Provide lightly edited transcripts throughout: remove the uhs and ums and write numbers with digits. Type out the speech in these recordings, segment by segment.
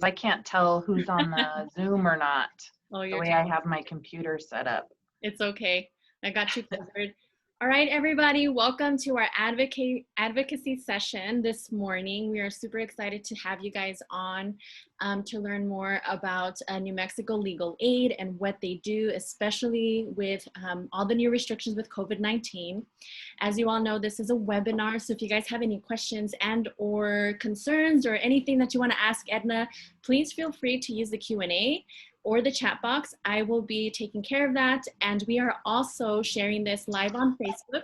I can't tell who's on the Zoom or not, Oh, the you're way I have my computer set up. It's okay. I got you covered. All right, everybody, welcome to our advocacy session this morning. We are super excited to have you guys on to learn more about New Mexico Legal Aid and what they do, especially with all the new restrictions with COVID-19. As you all know, this is a webinar, so if you guys have any questions and or concerns or anything that you want to ask Edna, please feel free to use the Q&A or the chat box. I will be taking care of that. And we are also sharing this live on Facebook.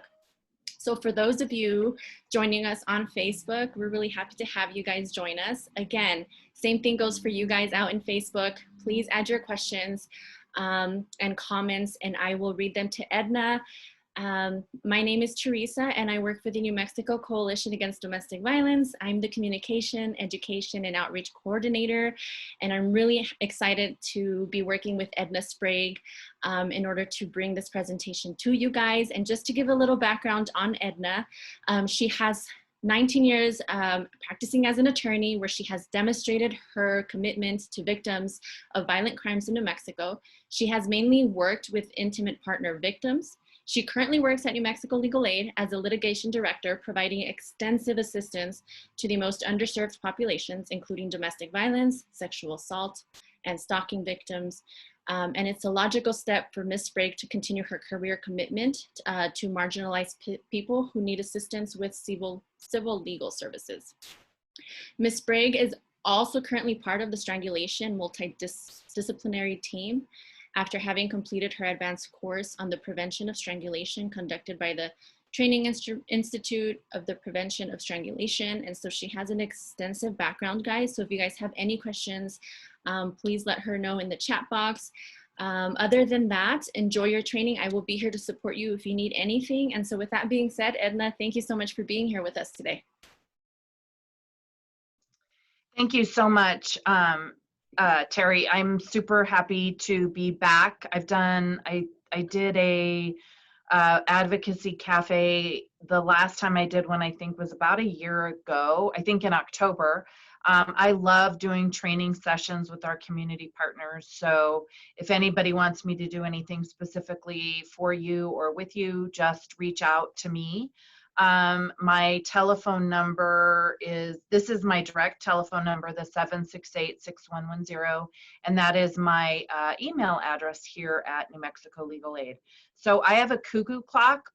So for those of you joining us on Facebook, we're really happy to have you guys join us. Again, same thing goes for you guys out in Facebook. Please add your questions and comments, and I will read them to Edna. My name is Teresa, and I work for the New Mexico Coalition Against Domestic Violence. I'm the Communication, Education, and Outreach Coordinator, and I'm really excited to be working with Edna Sprague in order to bring this presentation to you guys. And just to give a little background on Edna, she has 19 years practicing as an attorney, where she has demonstrated her commitment to victims of violent crimes in New Mexico. She has mainly worked with intimate partner victims. She currently works at New Mexico Legal Aid as a litigation director, providing extensive assistance to the most underserved populations, including domestic violence, sexual assault, and stalking victims. And it's a logical step for Ms. Sprague to continue her career commitment to marginalized people who need assistance with civil legal services. Ms. Sprague is also currently part of the strangulation multidisciplinary team, after having completed her advanced course on the prevention of strangulation conducted by the Training Institute of the Prevention of Strangulation. And so she has an extensive background, guys. So if you guys have any questions, please let her know in the chat box. Other than that, enjoy your training. I will be here to support you if you need anything. And so with that being said, Edna, thank you so much for being here with us today. Thank you so much, Terry. I'm super happy to be back. I did a advocacy cafe. The last time I did one, I think, was about a year ago, I think in October. I love doing training sessions with our community partners. So if anybody wants me to do anything specifically for you or with you, just reach out to me. My telephone number this is my direct telephone number, the 768-6110, and that is my email address here at New Mexico Legal Aid. So I have a cuckoo clock.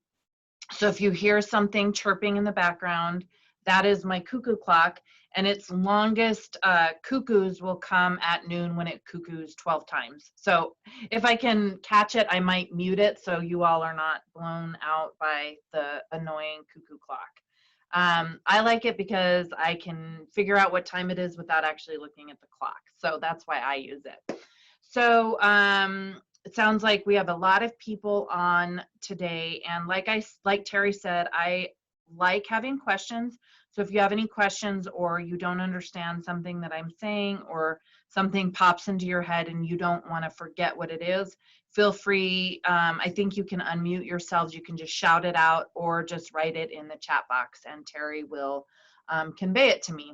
So if you hear something chirping in the background, that is my cuckoo clock, and its longest cuckoos will come at noon when it cuckoos 12 times. So if I can catch it, I might mute it so you all are not blown out by the annoying cuckoo clock. I like it because I can figure out what time it is without actually looking at the clock. So that's why I use it. So it sounds like we have a lot of people on today, and like Terry said, I like having questions. So if you have any questions or you don't understand something that I'm saying, or something pops into your head and you don't want to forget what it is, feel free. I think you can unmute yourselves. You can just shout it out or just write it in the chat box and Terry will convey it to me.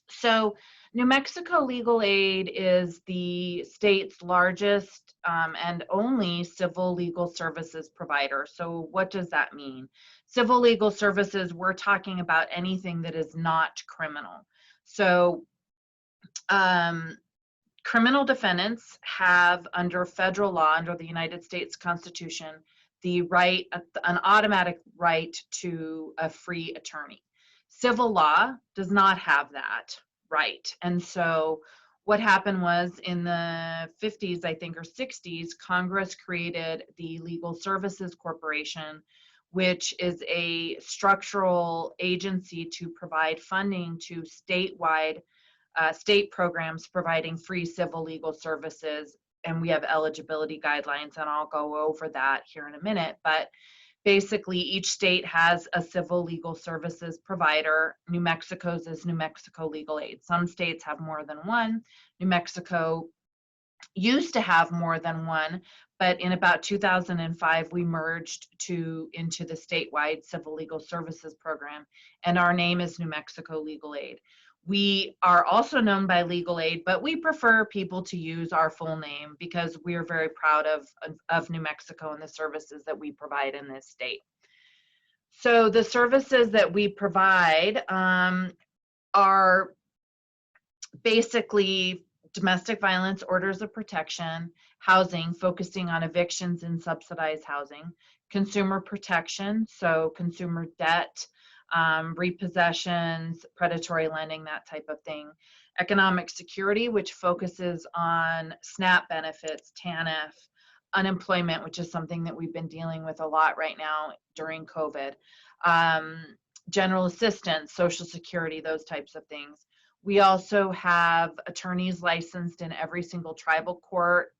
So New Mexico Legal Aid is the state's largest and only civil legal services provider. So what does that mean? Civil legal services, we're talking about anything that is not criminal. So criminal defendants have, under federal law, under the United States Constitution, the right, an automatic right to a free attorney. Civil law does not have that right. And so what happened was in the 50s, I think, or 60s, Congress created the Legal Services Corporation, which is a structural agency to provide funding to statewide state programs providing free civil legal services. And we have eligibility guidelines, and I'll go over that here in a minute. But basically, each state has a civil legal services provider. New Mexico's is New Mexico Legal Aid. Some states have more than one. New Mexico used to have more than one, but in about 2005, we merged into the statewide civil legal services program, and our name is New Mexico Legal Aid. We are also known by legal aid, but we prefer people to use our full name because we are very proud of New Mexico and the services that we provide in this state. So the services that we provide are basically domestic violence orders of protection, housing, focusing on evictions and subsidized housing, consumer protection, so consumer debt, repossessions, predatory lending, that type of thing. Economic security, which focuses on SNAP benefits, TANF, unemployment, which is something that we've been dealing with a lot right now during COVID. General assistance, Social Security, those types of things. We also have attorneys licensed in every single tribal court,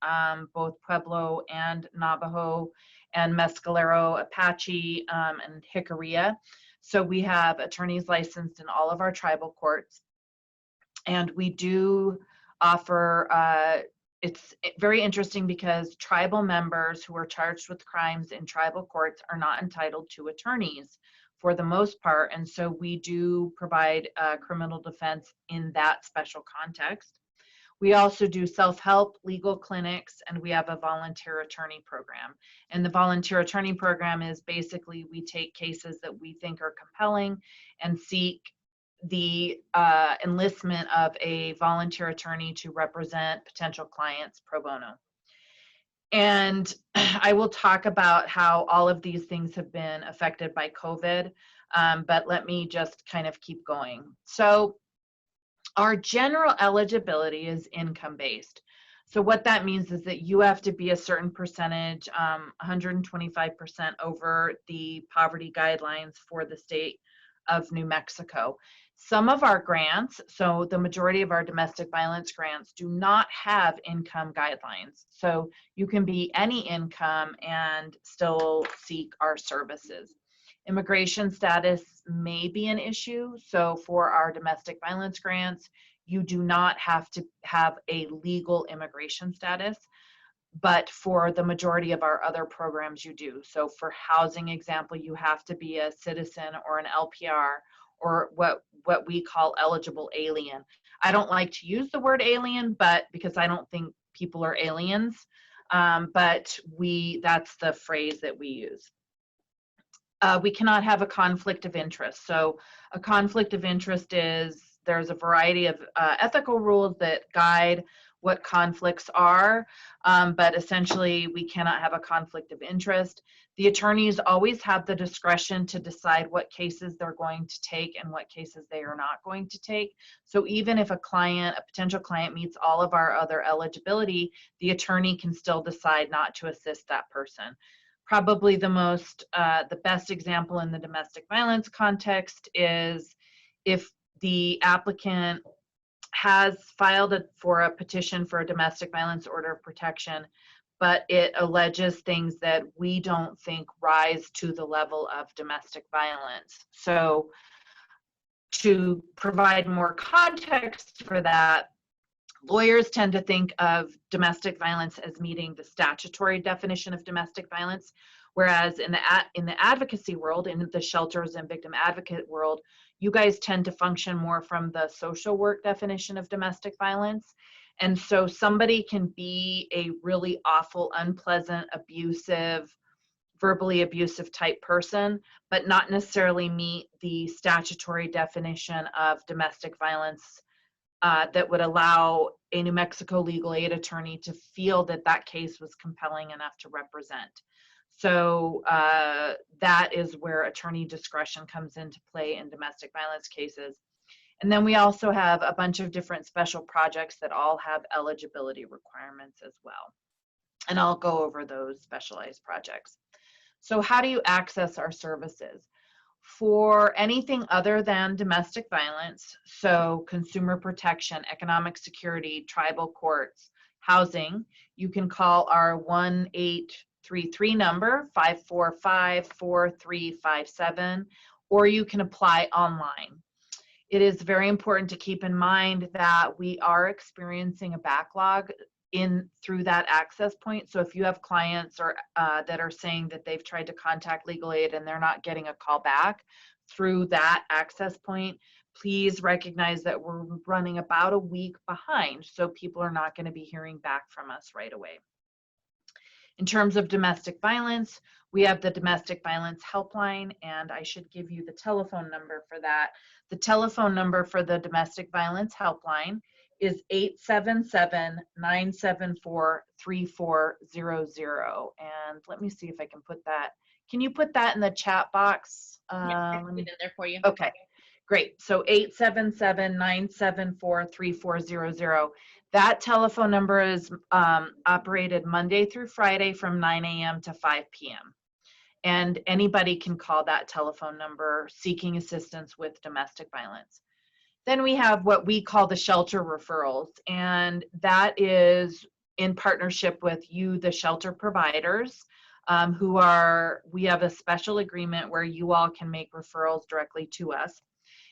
both Pueblo and Navajo and Mescalero, Apache, and Jicarilla. So we have attorneys licensed in all of our tribal courts. And we do offer, it's very interesting because tribal members who are charged with crimes in tribal courts are not entitled to attorneys for the most part. And so we do provide criminal defense in that special context. We also do self-help legal clinics, and we have a volunteer attorney program. And the volunteer attorney program is basically we take cases that we think are compelling and seek the enlistment of a volunteer attorney to represent potential clients pro bono. And I will talk about how all of these things have been affected by COVID, but let me just kind of keep going. So our general eligibility is income-based. So what that means is that you have to be a certain percentage, 125% over the poverty guidelines for the state of New Mexico. Some of our grants, so the majority of our domestic violence grants, do not have income guidelines. So you can be any income and still seek our services. Immigration status may be an issue. So for our domestic violence grants, you do not have to have a legal immigration status, but for the majority of our other programs, you do. So for housing example, you have to be a citizen or an LPR, or what we call eligible alien. I don't like to use the word alien, but because I don't think people are aliens, but that's the phrase that we use. We cannot have a conflict of interest. So a conflict of interest is, there's a variety of ethical rules that guide what conflicts are, but essentially we cannot have a conflict of interest. The attorneys always have the discretion to decide what cases they're going to take and what cases they are not going to take. So even if a potential client meets all of our other eligibility, the attorney can still decide not to assist that person. Probably the best example in the domestic violence context is if the applicant has filed for a petition for a domestic violence order of protection, but it alleges things that we don't think rise to the level of domestic violence. So to provide more context for that, lawyers tend to think of domestic violence as meeting the statutory definition of domestic violence, whereas in the advocacy world, in the shelters and victim advocate world, you guys tend to function more from the social work definition of domestic violence. And so somebody can be a really awful, unpleasant, abusive, verbally abusive type person, but not necessarily meet the statutory definition of domestic violence that would allow a New Mexico legal aid attorney to feel that that case was compelling enough to represent. So that is where attorney discretion comes into play in domestic violence cases. And then we also have a bunch of different special projects that all have eligibility requirements as well. And I'll go over those specialized projects. So how do you access our services? For anything other than domestic violence, so consumer protection, economic security, tribal courts, housing, you can call our 1-833 number, 545-4357, or you can apply online. It is very important to keep in mind that we are experiencing a backlog through that access point. So if you have clients that are saying that they've tried to contact legal aid and they're not getting a call back through that access point, please recognize that we're running about a week behind, so people are not going to be hearing back from us right away. In terms of domestic violence, we have the Domestic Violence Helpline, and I should give you the telephone number for that. The telephone number for the Domestic Violence Helpline is 877-974-3400. And let me see if I can put that. Can you put that in the chat box? Yeah, I'll put it in there for you. Okay, great. So 877-974-3400. That telephone number is operated Monday through Friday from 9 a.m. to 5 p.m. And anybody can call that telephone number seeking assistance with domestic violence. Then we have what we call the shelter referrals, and that is in partnership with you, the shelter providers, we have a special agreement where you all can make referrals directly to us.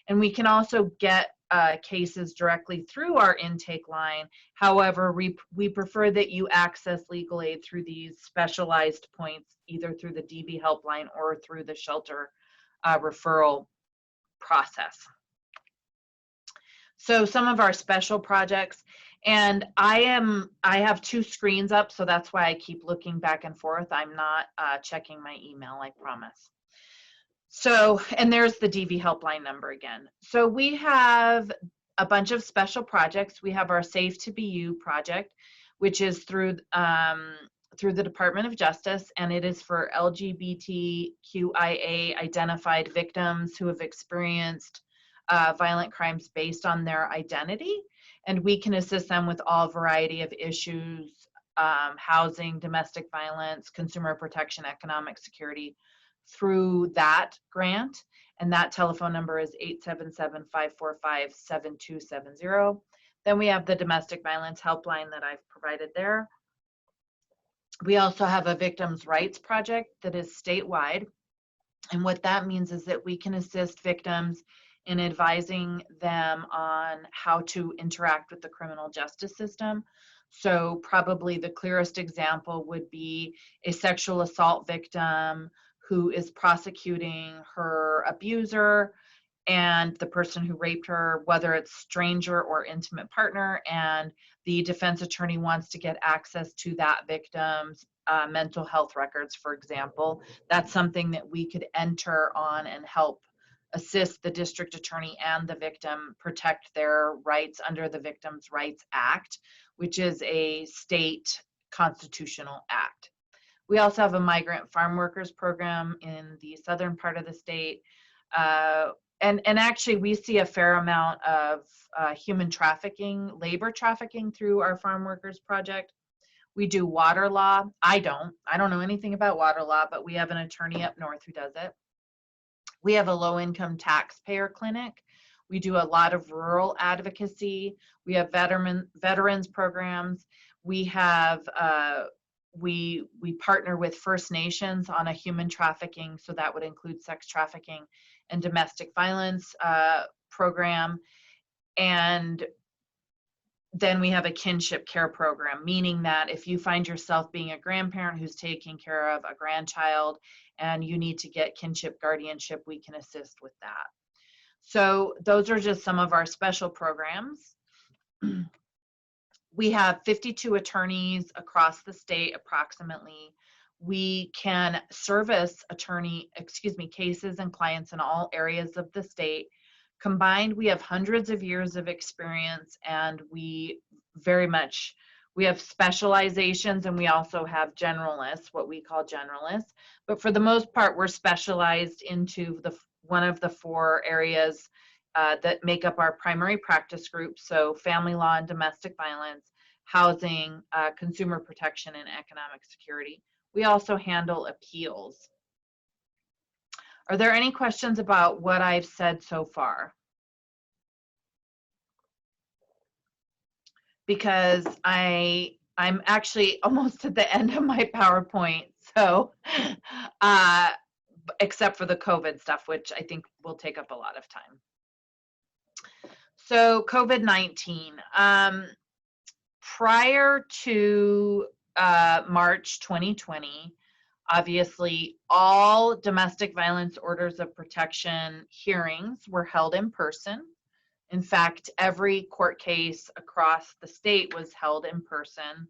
And we can also get cases directly through our intake line. However, we prefer that you access legal aid through these specialized points, either through the DV helpline or through the shelter referral process. So some of our special projects, and I have two screens up, so that's why I keep looking back and forth. I'm not checking my email, I promise. So, and there's the DV helpline number again. So we have a bunch of special projects. We have our Safe to Be You project, which is through the Department of Justice, and it is for LGBTQIA identified victims who have experienced violent crimes based on their identity. And we can assist them with all variety of issues, housing, domestic violence, consumer protection, economic security, through that grant. And that telephone number is 877-545-7270. Then we have the Domestic Violence Helpline that I've provided there. We also have a Victims' Rights Project that is statewide. And what that means is that we can assist victims in advising them on how to interact with the criminal justice system. So probably the clearest example would be a sexual assault victim who is prosecuting her abuser and the person who raped her, whether it's stranger or intimate partner, and the defense attorney wants to get access to that victim's mental health records, for example. That's something that we could enter on and help assist the district attorney and the victim protect their rights under the Victims' Rights Act, which is a state constitutional act. We also have a migrant farm workers program in the southern part of the state. And actually we see a fair amount of human trafficking, labor trafficking through our farm workers project. We do water law. I don't know anything about water law, but we have an attorney up north who does it. We have a low-income taxpayer clinic. We do a lot of rural advocacy. We have veterans programs. We have we partner with First Nations on a human trafficking, so that would include sex trafficking and domestic violence program. And then we have a kinship care program, meaning that if you find yourself being a grandparent who's taking care of a grandchild and you need to get kinship guardianship, we can assist with that. So those are just some of our special programs. We have 52 attorneys across the state approximately. We can service cases and clients in all areas of the state. Combined, we have hundreds of years of experience, and we have specializations, and we also have generalists, what we call generalists. But for the most part, we're specialized into one of the four areas that make up our primary practice group. So family law and domestic violence, housing, consumer protection, and economic security. We also handle appeals. Are there any questions about what I've said so far? Because I'm actually almost at the end of my PowerPoint, so except for the COVID stuff, which I think will take up a lot of time. So COVID-19. Prior to March 2020, Obviously, all domestic violence orders of protection hearings were held in person. In fact, every court case across the state was held in person,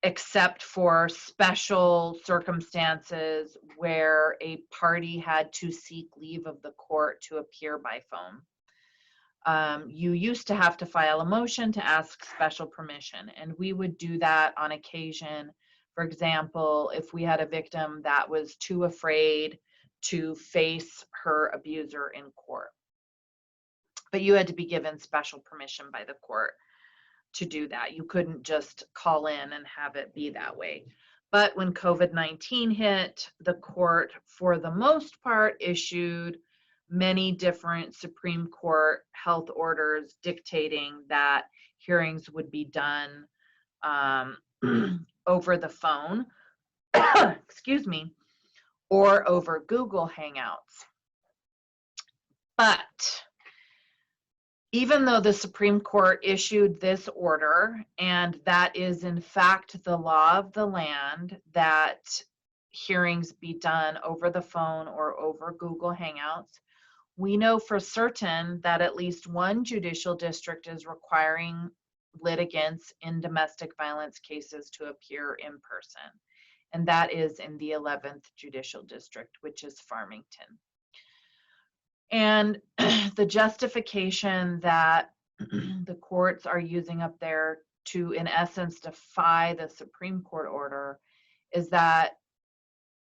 except for special circumstances where a party had to seek leave of the court to appear by phone. You used to have to file a motion to ask special permission, and we would do that on occasion. For example, if we had a victim that was too afraid to face her abuser in court. But you had to be given special permission by the court to do that. You couldn't just call in and have it be that way. But when COVID-19 hit, the court, for the most part, issued many different Supreme Court health orders dictating that hearings would be done over the phone, excuse me, or over Google Hangouts. But even though the Supreme Court issued this order, and that is in fact the law of the land, that hearings be done over the phone or over Google Hangouts, we know for certain that at least one judicial district is requiring litigants in domestic violence cases to appear in person, and that is in the 11th Judicial District, which is Farmington. And the justification that the courts are using up there to, in essence, defy the Supreme Court order is that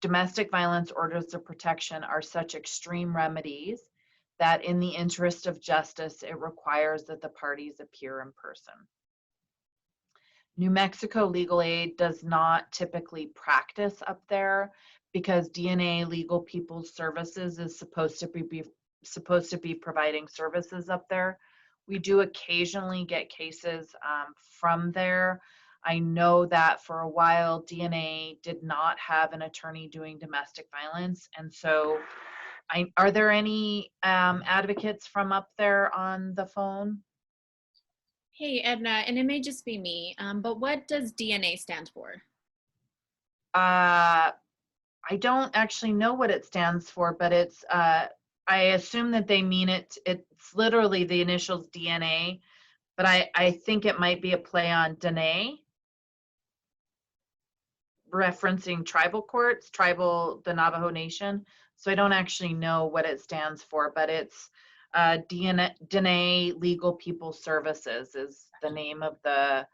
domestic violence orders of protection are such extreme remedies that in the interest of justice, it requires that the parties appear in person. New Mexico Legal Aid does not typically practice up there because DNA Legal People's Services is supposed to be providing services up there. We do occasionally get cases from there. I know that for a while DNA did not have an attorney doing domestic violence, and so are there any advocates from up there on the phone? Hey, Edna, and it may just be me, but what does DNA stand for? I don't actually know what it stands for, but it's, I assume that they mean it's literally the initials DNA, but I think it might be a play on Dene, referencing tribal courts, the Navajo Nation. So I don't actually know what it stands for, but it's Dene Legal People Services is the name of the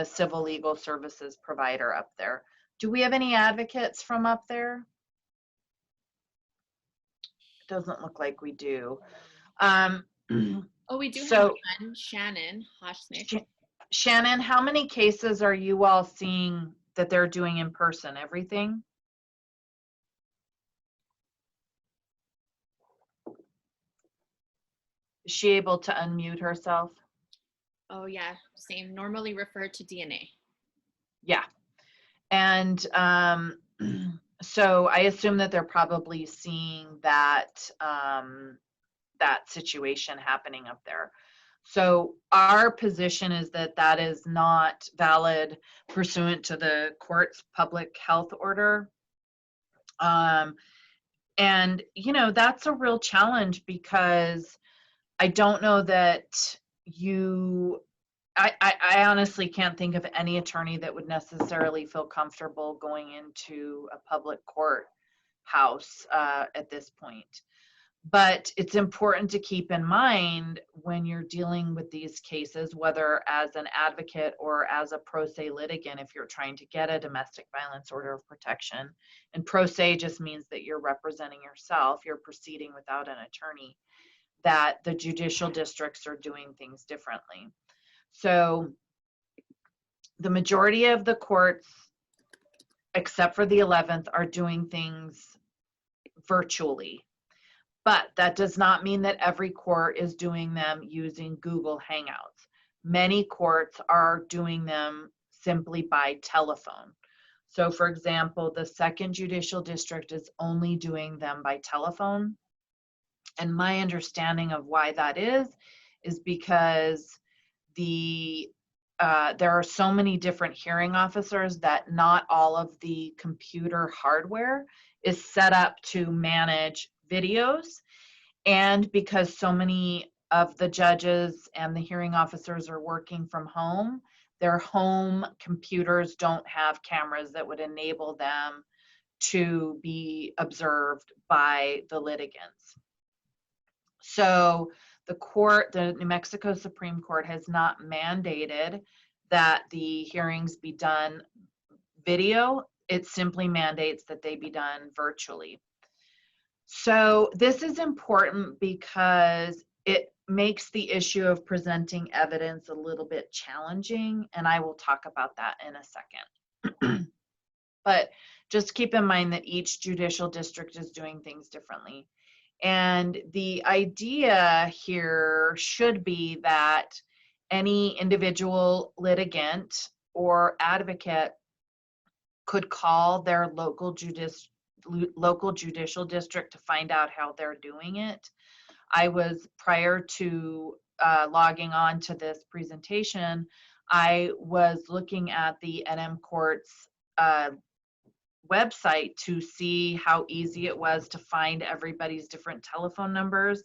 civil legal services provider up there. Do we have any advocates from up there? It doesn't look like we do. Oh, we do have one, Shannon Hoshnick. Shannon, how many cases are you all seeing that they're doing in person? Everything? Is she able to unmute herself? Oh yeah, same. Normally referred to DNA. Yeah. And so I assume that they're probably seeing that that situation happening up there. So our position is that that is not valid pursuant to the court's public health order. And you know, that's a real challenge because I don't know that I honestly can't think of any attorney that would necessarily feel comfortable going into a public court house at this point. But it's important to keep in mind when you're dealing with these cases, whether as an advocate or as a pro se litigant, if you're trying to get a domestic violence order of protection, and pro se just means that you're representing yourself, you're proceeding without an attorney, that the judicial districts are doing things differently. So the majority of the courts, except for the 11th, are doing things virtually. But that does not mean that every court is doing them using Google Hangouts. Many courts are doing them simply by telephone. So for example, the 2nd Judicial District is only doing them by telephone. And my understanding of why that is because the there are so many different hearing officers that not all of the computer hardware is set up to manage videos. And because so many of the judges and the hearing officers are working from home, their home computers don't have cameras that would enable them to be observed by the litigants. So the New Mexico Supreme Court has not mandated that the hearings be done video. It simply mandates that they be done virtually. So this is important because it makes the issue of presenting evidence a little bit challenging, and I will talk about that in a second. But just keep in mind that each judicial district is doing things differently. And the idea here should be that any individual litigant or advocate could call their local judicial district to find out how they're doing it. Prior to logging on to this presentation, I was looking at the NM Court's website to see how easy it was to find everybody's different telephone numbers.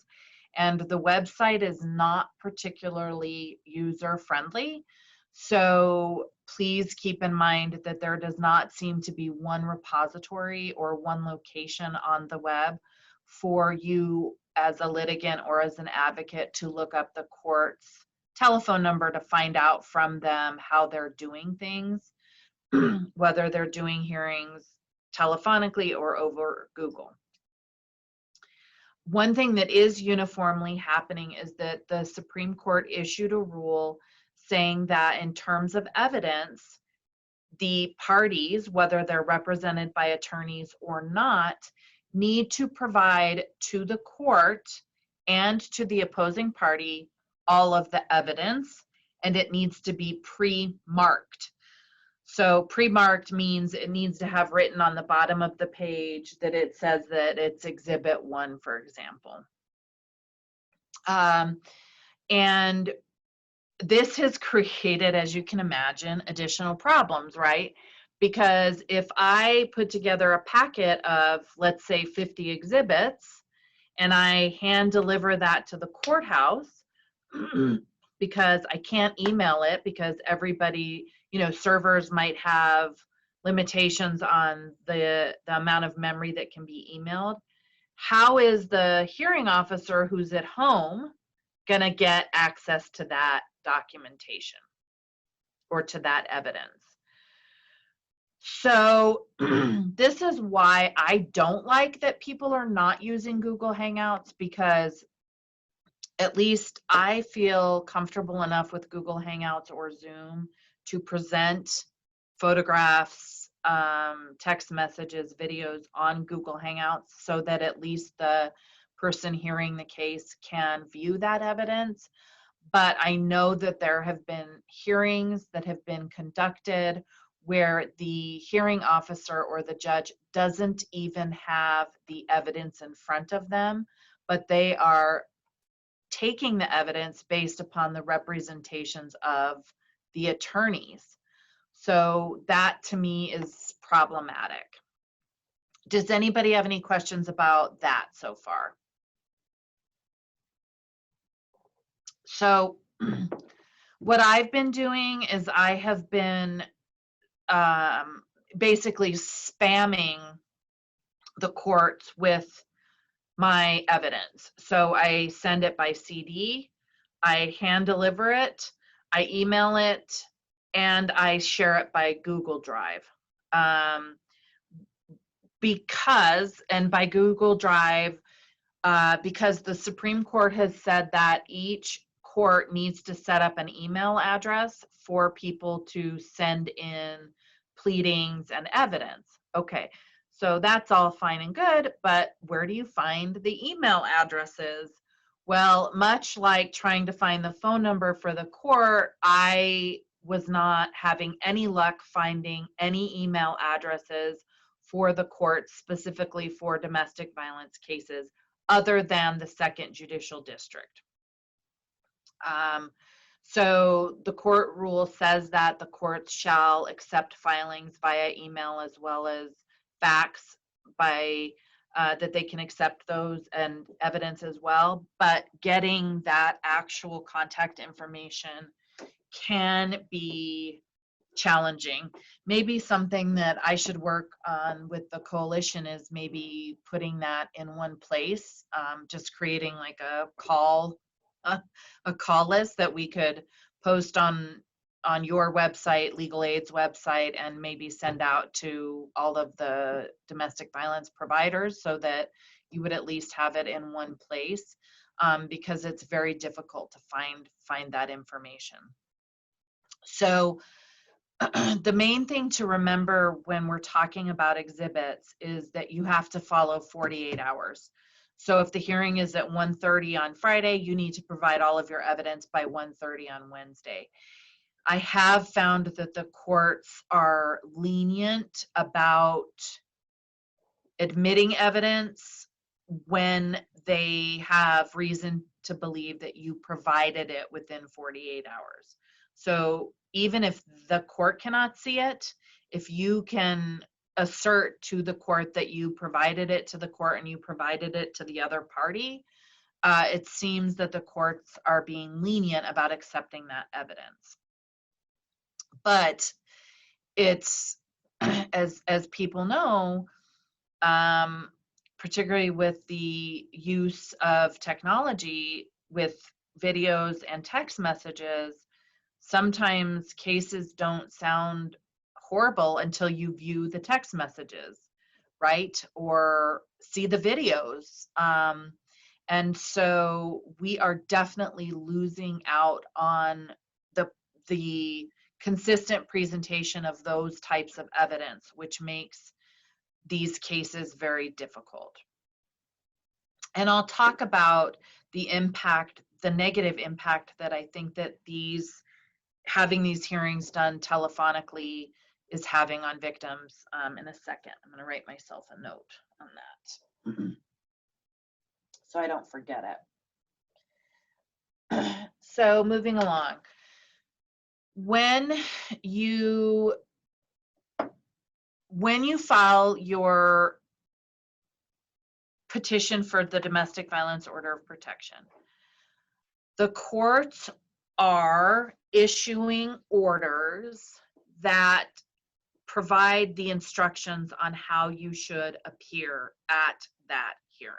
And the website is not particularly user friendly. So please keep in mind that there does not seem to be one repository or one location on the web for you as a litigant or as an advocate to look up the court's telephone number to find out from them how they're doing things, whether they're doing hearings telephonically or over Google. One thing that is uniformly happening is that the Supreme Court issued a rule saying that in terms of evidence, the parties, whether they're represented by attorneys or not, need to provide to the court and to the opposing party all of the evidence, and it needs to be pre-marked. So pre-marked means it needs to have written on the bottom of the page that it says that it's Exhibit 1, for example. And this has created, as you can imagine, additional problems, right? Because if I put together a packet of, let's say, 50 exhibits, and I hand deliver that to the courthouse, because I can't email it because everybody, servers might have limitations on the amount of memory that can be emailed. How is the hearing officer who's at home going to get access to that documentation or to that evidence? So this is why I don't like that people are not using Google Hangouts, because at least I feel comfortable enough with Google Hangouts or Zoom to present photographs, text messages, videos on Google Hangouts so that at least the person hearing the case can view that evidence. But I know that there have been hearings that have been conducted where the hearing officer or the judge doesn't even have the evidence in front of them, but they are taking the evidence based upon the representations of the attorneys. So that to me is problematic. Does anybody have any questions about that so far? So what I've been doing is I have been basically spamming the courts with my evidence. So I send it by CD, I hand deliver it, I email it, and I share it by Google Drive. And by Google Drive, because the Supreme Court has said that each court needs to set up an email address for people to send in pleadings and evidence. Okay, so that's all fine and good, but where do you find the email addresses? Well, much like trying to find the phone number for the court, I was not having any luck finding any email addresses for the court specifically for domestic violence cases other than the 2nd Judicial District. So the court rule says that the courts shall accept filings via email as well as fax by that they can accept those and evidence as well, but getting that actual contact information can be challenging. Maybe something that I should work on with the coalition is maybe putting that in one place, just creating like a call list that we could post on your website, Legal Aid's website, and maybe send out to all of the domestic violence providers so that you would at least have it in one place, because it's very difficult to find that information. So the main thing to remember when we're talking about exhibits is that you have to follow 48 hours. So if the hearing is at 1:30 on Friday, you need to provide all of your evidence by 1:30 on Wednesday. I have found that the courts are lenient about admitting evidence when they have reason to believe that you provided it within 48 hours. So even if the court cannot see it, if you can assert to the court that you provided it to the court and you provided it to the other party, it seems that the courts are being lenient about accepting that evidence. But it's, as people know, particularly with the use of technology with videos and text messages, sometimes cases don't sound horrible until you view the text messages, right? Or see the videos. And so we are definitely losing out on the consistent presentation of those types of evidence, which makes these cases very difficult. And I'll talk about the impact, the negative impact that I think that having these hearings done telephonically is having on victims in a second. I'm going to write myself a note on that so I don't forget it. So moving along, when you file your petition for the domestic violence order of protection, the courts are issuing orders that provide the instructions on how you should appear at that hearing.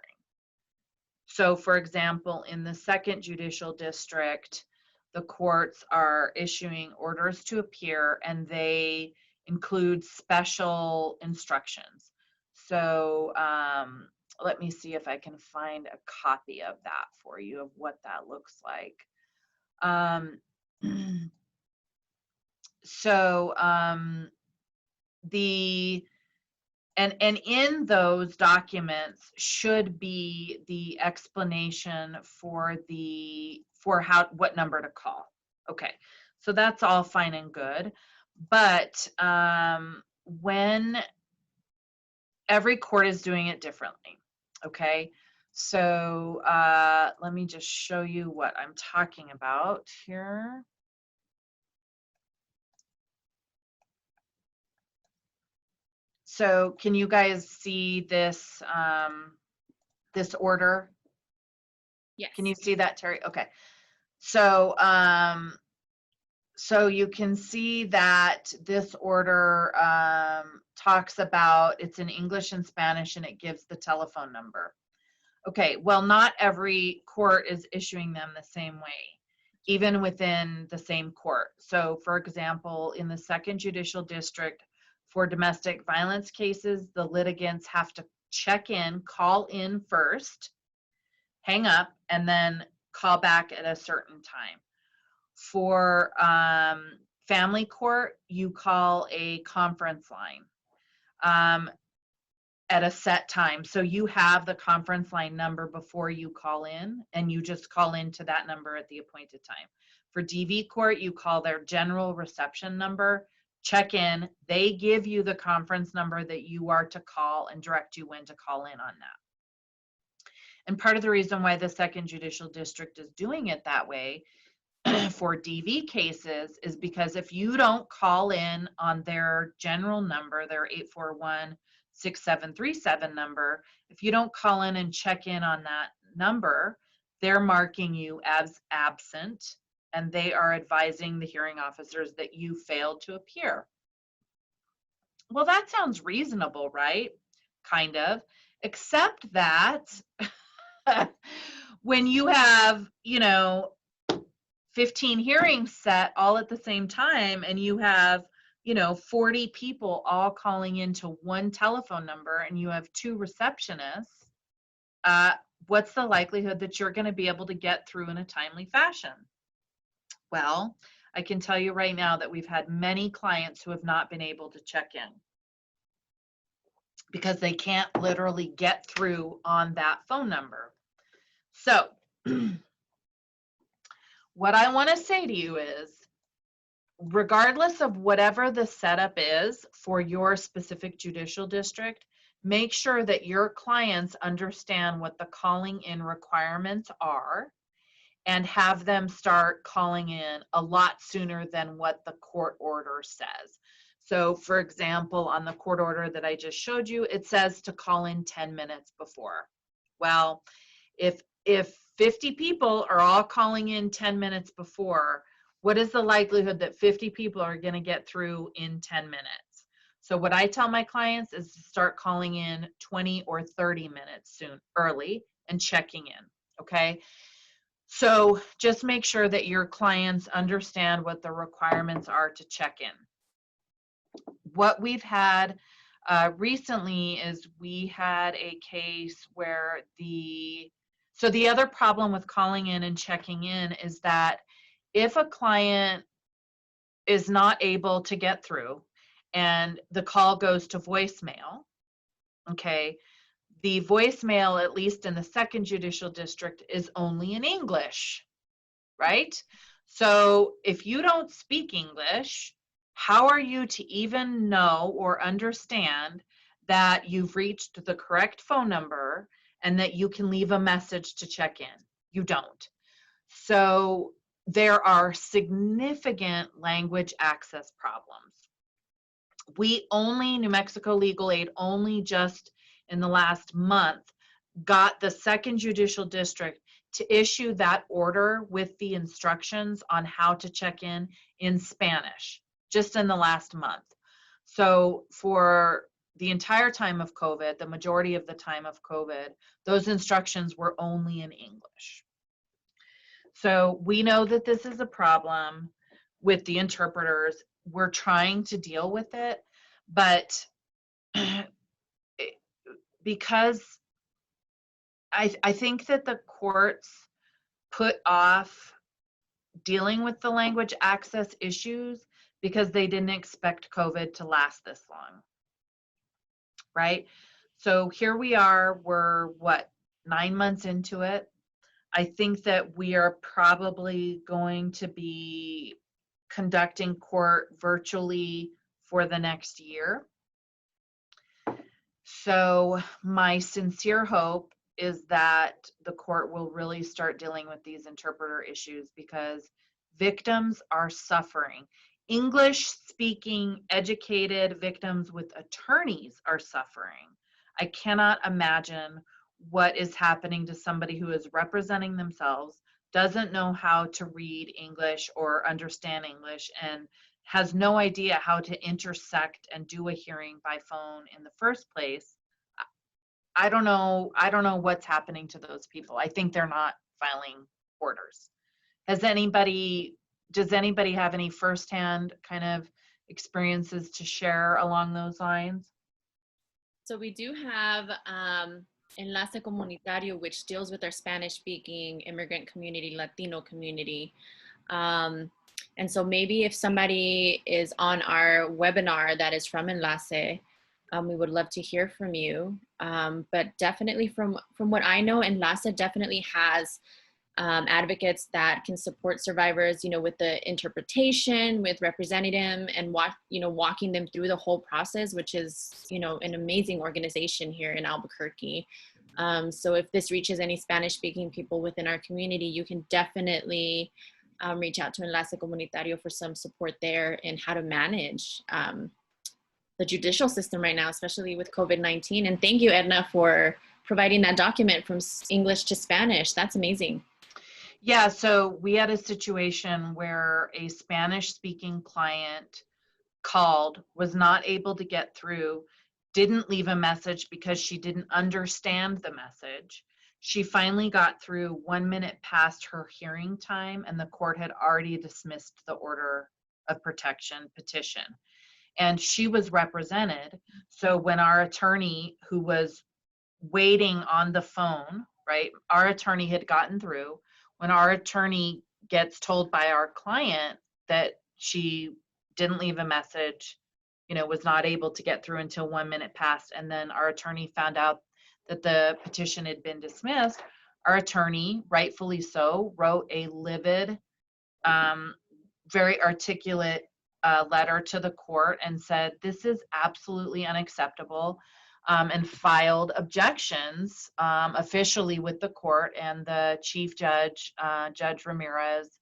So for example, in the 2nd Judicial District, the courts are issuing orders to appear, and they include special instructions. So let me see if I can find a copy of that for you, of what that looks like. And in those documents should be the explanation for what number to call. Okay, so that's all fine and good, but when every court is doing it differently. Okay, so let me just show you what I'm talking about here. So can you guys see this this order? Yes. Can you see that, Terry? Okay. So so you can see that this order talks about, it's in English and Spanish, and it gives the telephone number. Okay, well, not every court is issuing them the same way, even within the same court. So for example, in the 2nd Judicial District, for domestic violence cases, the litigants have to check in, call in first, hang up, and then call back at a certain time. For family court, you call a conference line at a set time. So you have the conference line number before you call in, and you just call into that number at the appointed time. For DV court, you call their general reception number, check in, they give you the conference number that you are to call and direct you when to call in on that. And part of the reason why the 2nd Judicial District is doing it that way for DV cases is because if you don't call in on their general number, their 841-6737 number, if you don't call in and check in on that number, they're marking you as absent, and they are advising the hearing officers that you failed to appear. Well, that sounds reasonable, right? Kind of, except that when you have, 15 hearings set all at the same time, and you have, 40 people all calling into one telephone number, and you have 2 receptionists, what's the likelihood that you're going to be able to get through in a timely fashion? Well, I can tell you right now that we've had many clients who have not been able to check in because they can't literally get through on that phone number. So what I want to say to you is, regardless of whatever the setup is for your specific judicial district, make sure that your clients understand what the calling in requirements are and have them start calling in a lot sooner than what the court order says. So for example, on the court order that I just showed you, it says to call in 10 minutes before. Well, if 50 people are all calling in 10 minutes before, what is the likelihood that 50 people are going to get through in 10 minutes? So what I tell my clients is to start calling in 20 or 30 minutes early and checking in, okay? So just make sure that your clients understand what the requirements are to check in. What we've had recently is we had a case where the other problem with calling in and checking in is that if a client is not able to get through and the call goes to voicemail, okay, the voicemail, at least in the second judicial district, is only in English, right? So if you don't speak English, how are you to even know or understand that you've reached the correct phone number and that you can leave a message to check in? You don't. So there are significant language access problems. New Mexico Legal Aid only just in the last month got the second judicial district to issue that order with the instructions on how to check in Spanish, just in the last month. So for the entire time of COVID, the majority of the time of COVID, those instructions were only in English. So we know that this is a problem with the interpreters. We're trying to deal with it, but because I think that the courts put off dealing with the language access issues because they didn't expect COVID to last this long, right? So here we are, we're 9 months into it. I think that we are probably going to be conducting court virtually for the next year. So my sincere hope is that the court will really start dealing with these interpreter issues because victims are suffering. English speaking, educated victims with attorneys are suffering. I cannot imagine what is happening to somebody who is representing themselves, doesn't know how to read English or understand English, and has no idea how to intersect and do a hearing by phone in the first place. I don't know what's happening to those people. I think they're not filing orders. Does anybody have any firsthand kind of experiences to share along those lines? So we do have Enlace Comunitario, which deals with our Spanish-speaking immigrant community, Latino community. And so maybe if somebody is on our webinar that is from Enlace, we would love to hear from you. But definitely from what I know, Enlace definitely has advocates that can support survivors, with the interpretation, with representing them, and walking them through the whole process, which is, an amazing organization here in Albuquerque. So if this reaches any Spanish-speaking people within our community, you can definitely reach out to Enlace Comunitario for some support there in how to manage the judicial system right now, especially with COVID-19. And thank you, Edna, for providing that document from English to Spanish. That's amazing. Yeah, so we had a situation where a Spanish-speaking client called, was not able to get through, didn't leave a message because she didn't understand the message. She finally got through 1 minute past her hearing time, and the court had already dismissed the order of protection petition. And she was represented. So when our attorney, who was waiting on the phone, right, our attorney had gotten through, when our attorney gets told by our client that she didn't leave a message, you know, was not able to get through until 1 minute passed, and then our attorney found out that the petition had been dismissed, our attorney, rightfully so, wrote a livid, very articulate letter to the court and said, this is absolutely unacceptable, and filed objections officially with the court and the chief judge, Judge Ramirez.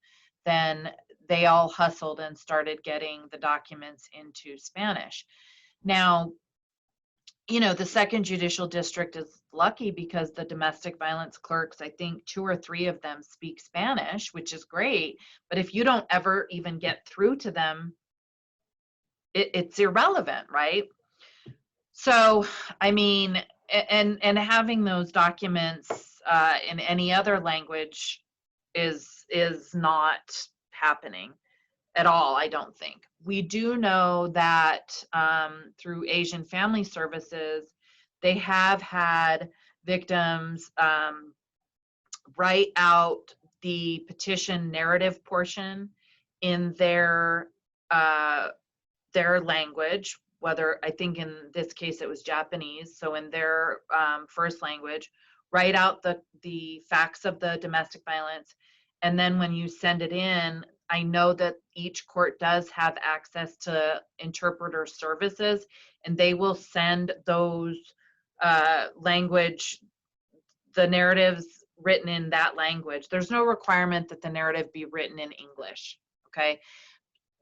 Then they all hustled and started getting the documents into Spanish. Now, you know, the second judicial district is lucky because the domestic violence clerks, I think 2 or 3 of them speak Spanish, which is great. But if you don't ever even get through to them, it's irrelevant, right? So, I mean, and having those documents in any other language is not happening at all, I don't think. We do know that through Asian Family Services, they have had victims write out the petition narrative portion in their language, whether, I think in this case it was Japanese, so in their first language, write out the facts of the domestic violence. And then when you send it in, I know that each court does have access to interpreter services, and they will send those the narratives written in that language. There's no requirement that the narrative be written in English, okay?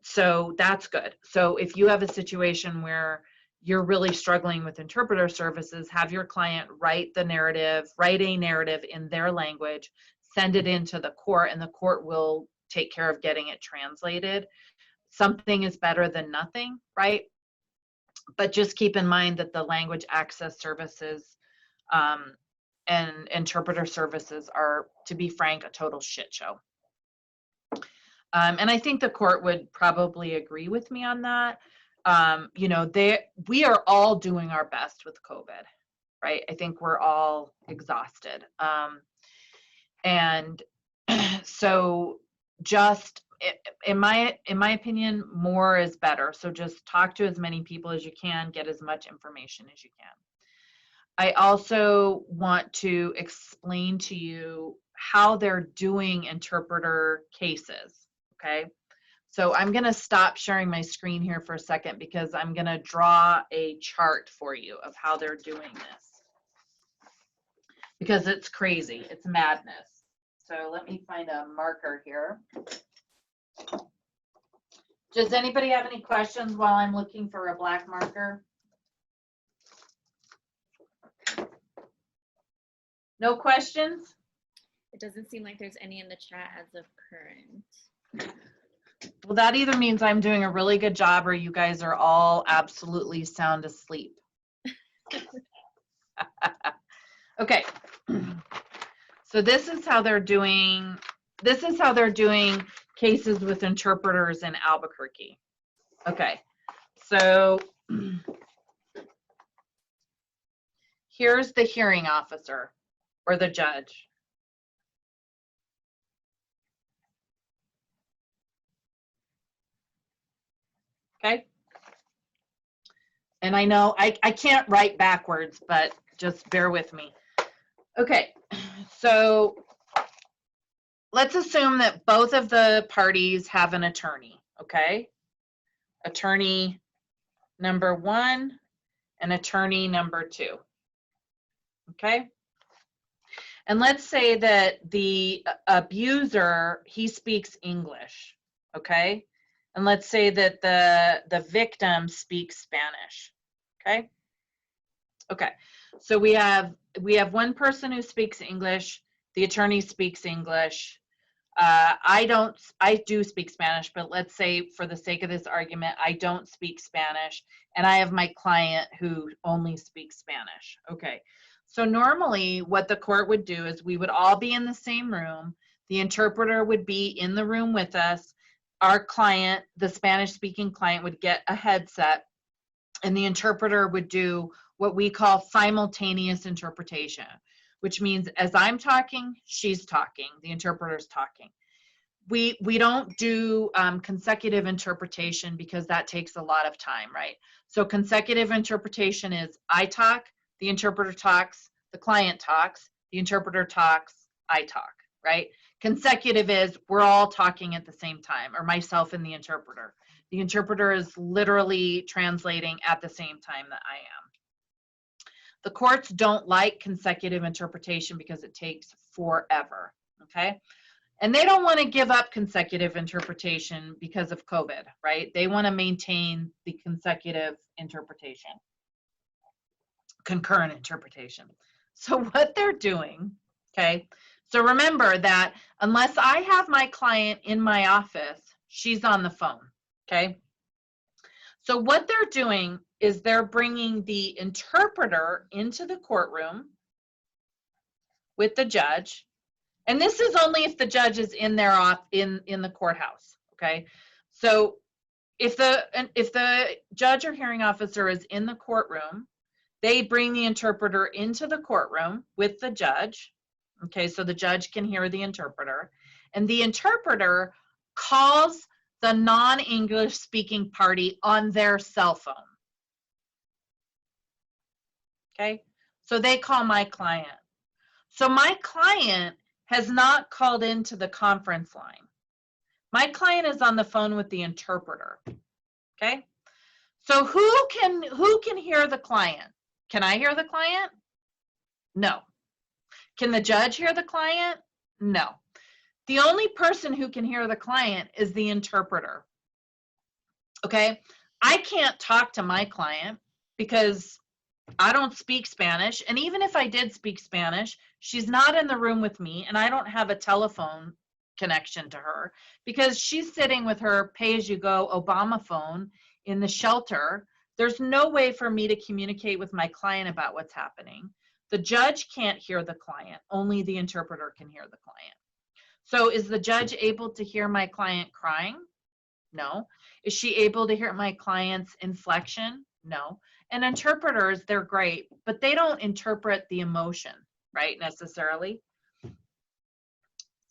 So that's good. So if you have a situation where you're really struggling with interpreter services, have your client write a narrative in their language, send it into the court, and the court will take care of getting it translated. Something is better than nothing, right? But just keep in mind that the language access services and interpreter services are, to be frank, a total shit show. And I think the court would probably agree with me on that. You know, we are all doing our best with COVID, right? I think we're all exhausted. And so just, in my opinion, more is better. So just talk to as many people as you can, get as much information as you can. I also want to explain to you how they're doing interpreter cases, okay? So I'm gonna stop sharing my screen here for a second because I'm gonna draw a chart for you of how they're doing this. Because it's crazy, it's madness. So let me find a marker here. Does anybody have any questions while I'm looking for a black marker? No questions? It doesn't seem like there's any in the chat as of current. Well, that either means I'm doing a really good job or you guys are all absolutely sound asleep. Okay. So this is how they're doing cases with interpreters in Albuquerque. Okay. So here's the hearing officer or the judge. Okay. And I know I can't write backwards, but just bear with me. Okay. So let's assume that both of the parties have an attorney, okay? Attorney number 1 and attorney number 2, okay? And let's say that the abuser, he speaks English, okay? And let's say that the victim speaks Spanish, okay? Okay, so we have one person who speaks English, the attorney speaks English. I do speak Spanish, but let's say for the sake of this argument, I don't speak Spanish, and I have my client who only speaks Spanish. Okay, so normally what the court would do is we would all be in the same room. The interpreter would be in the room with us. Our client, the Spanish-speaking client, would get a headset, and the interpreter would do what we call simultaneous interpretation, which means as I'm talking, she's talking, the interpreter's talking. We don't do consecutive interpretation because that takes a lot of time, right? So consecutive interpretation is I talk, the interpreter talks, the client talks, the interpreter talks, I talk, right? Consecutive is we're all talking at the same time, or myself and the interpreter. The interpreter is literally translating at the same time that I am. The courts don't like consecutive interpretation because it takes forever, okay? And they don't want to give up consecutive interpretation because of COVID, right? They want to maintain the consecutive interpretation, concurrent interpretation. So what they're doing, okay? So remember that unless I have my client in my office, she's on the phone, okay? So what they're doing is they're bringing the interpreter into the courtroom with the judge. And this is only if the judge is in the courthouse, okay? So if the judge or hearing officer is in the courtroom, they bring the interpreter into the courtroom with the judge, okay? So the judge can hear the interpreter, and the interpreter calls the non-English speaking party on their cell phone, okay? So they call my client. So my client has not called into the conference line. My client is on the phone with the interpreter, okay? So who can hear the client? Can I hear the client? No. Can the judge hear the client? No. The only person who can hear the client is the interpreter, okay? I can't talk to my client because I don't speak Spanish, and even if I did speak Spanish, she's not in the room with me, and I don't have a telephone connection to her because she's sitting with her pay-as-you-go Obama phone in the shelter. There's no way for me to communicate with my client about what's happening. The judge can't hear the client, only the interpreter can hear the client. So is the judge able to hear my client crying? No. Is she able to hear my client's inflection? No. And interpreters, they're great, but they don't interpret the emotion, right, necessarily.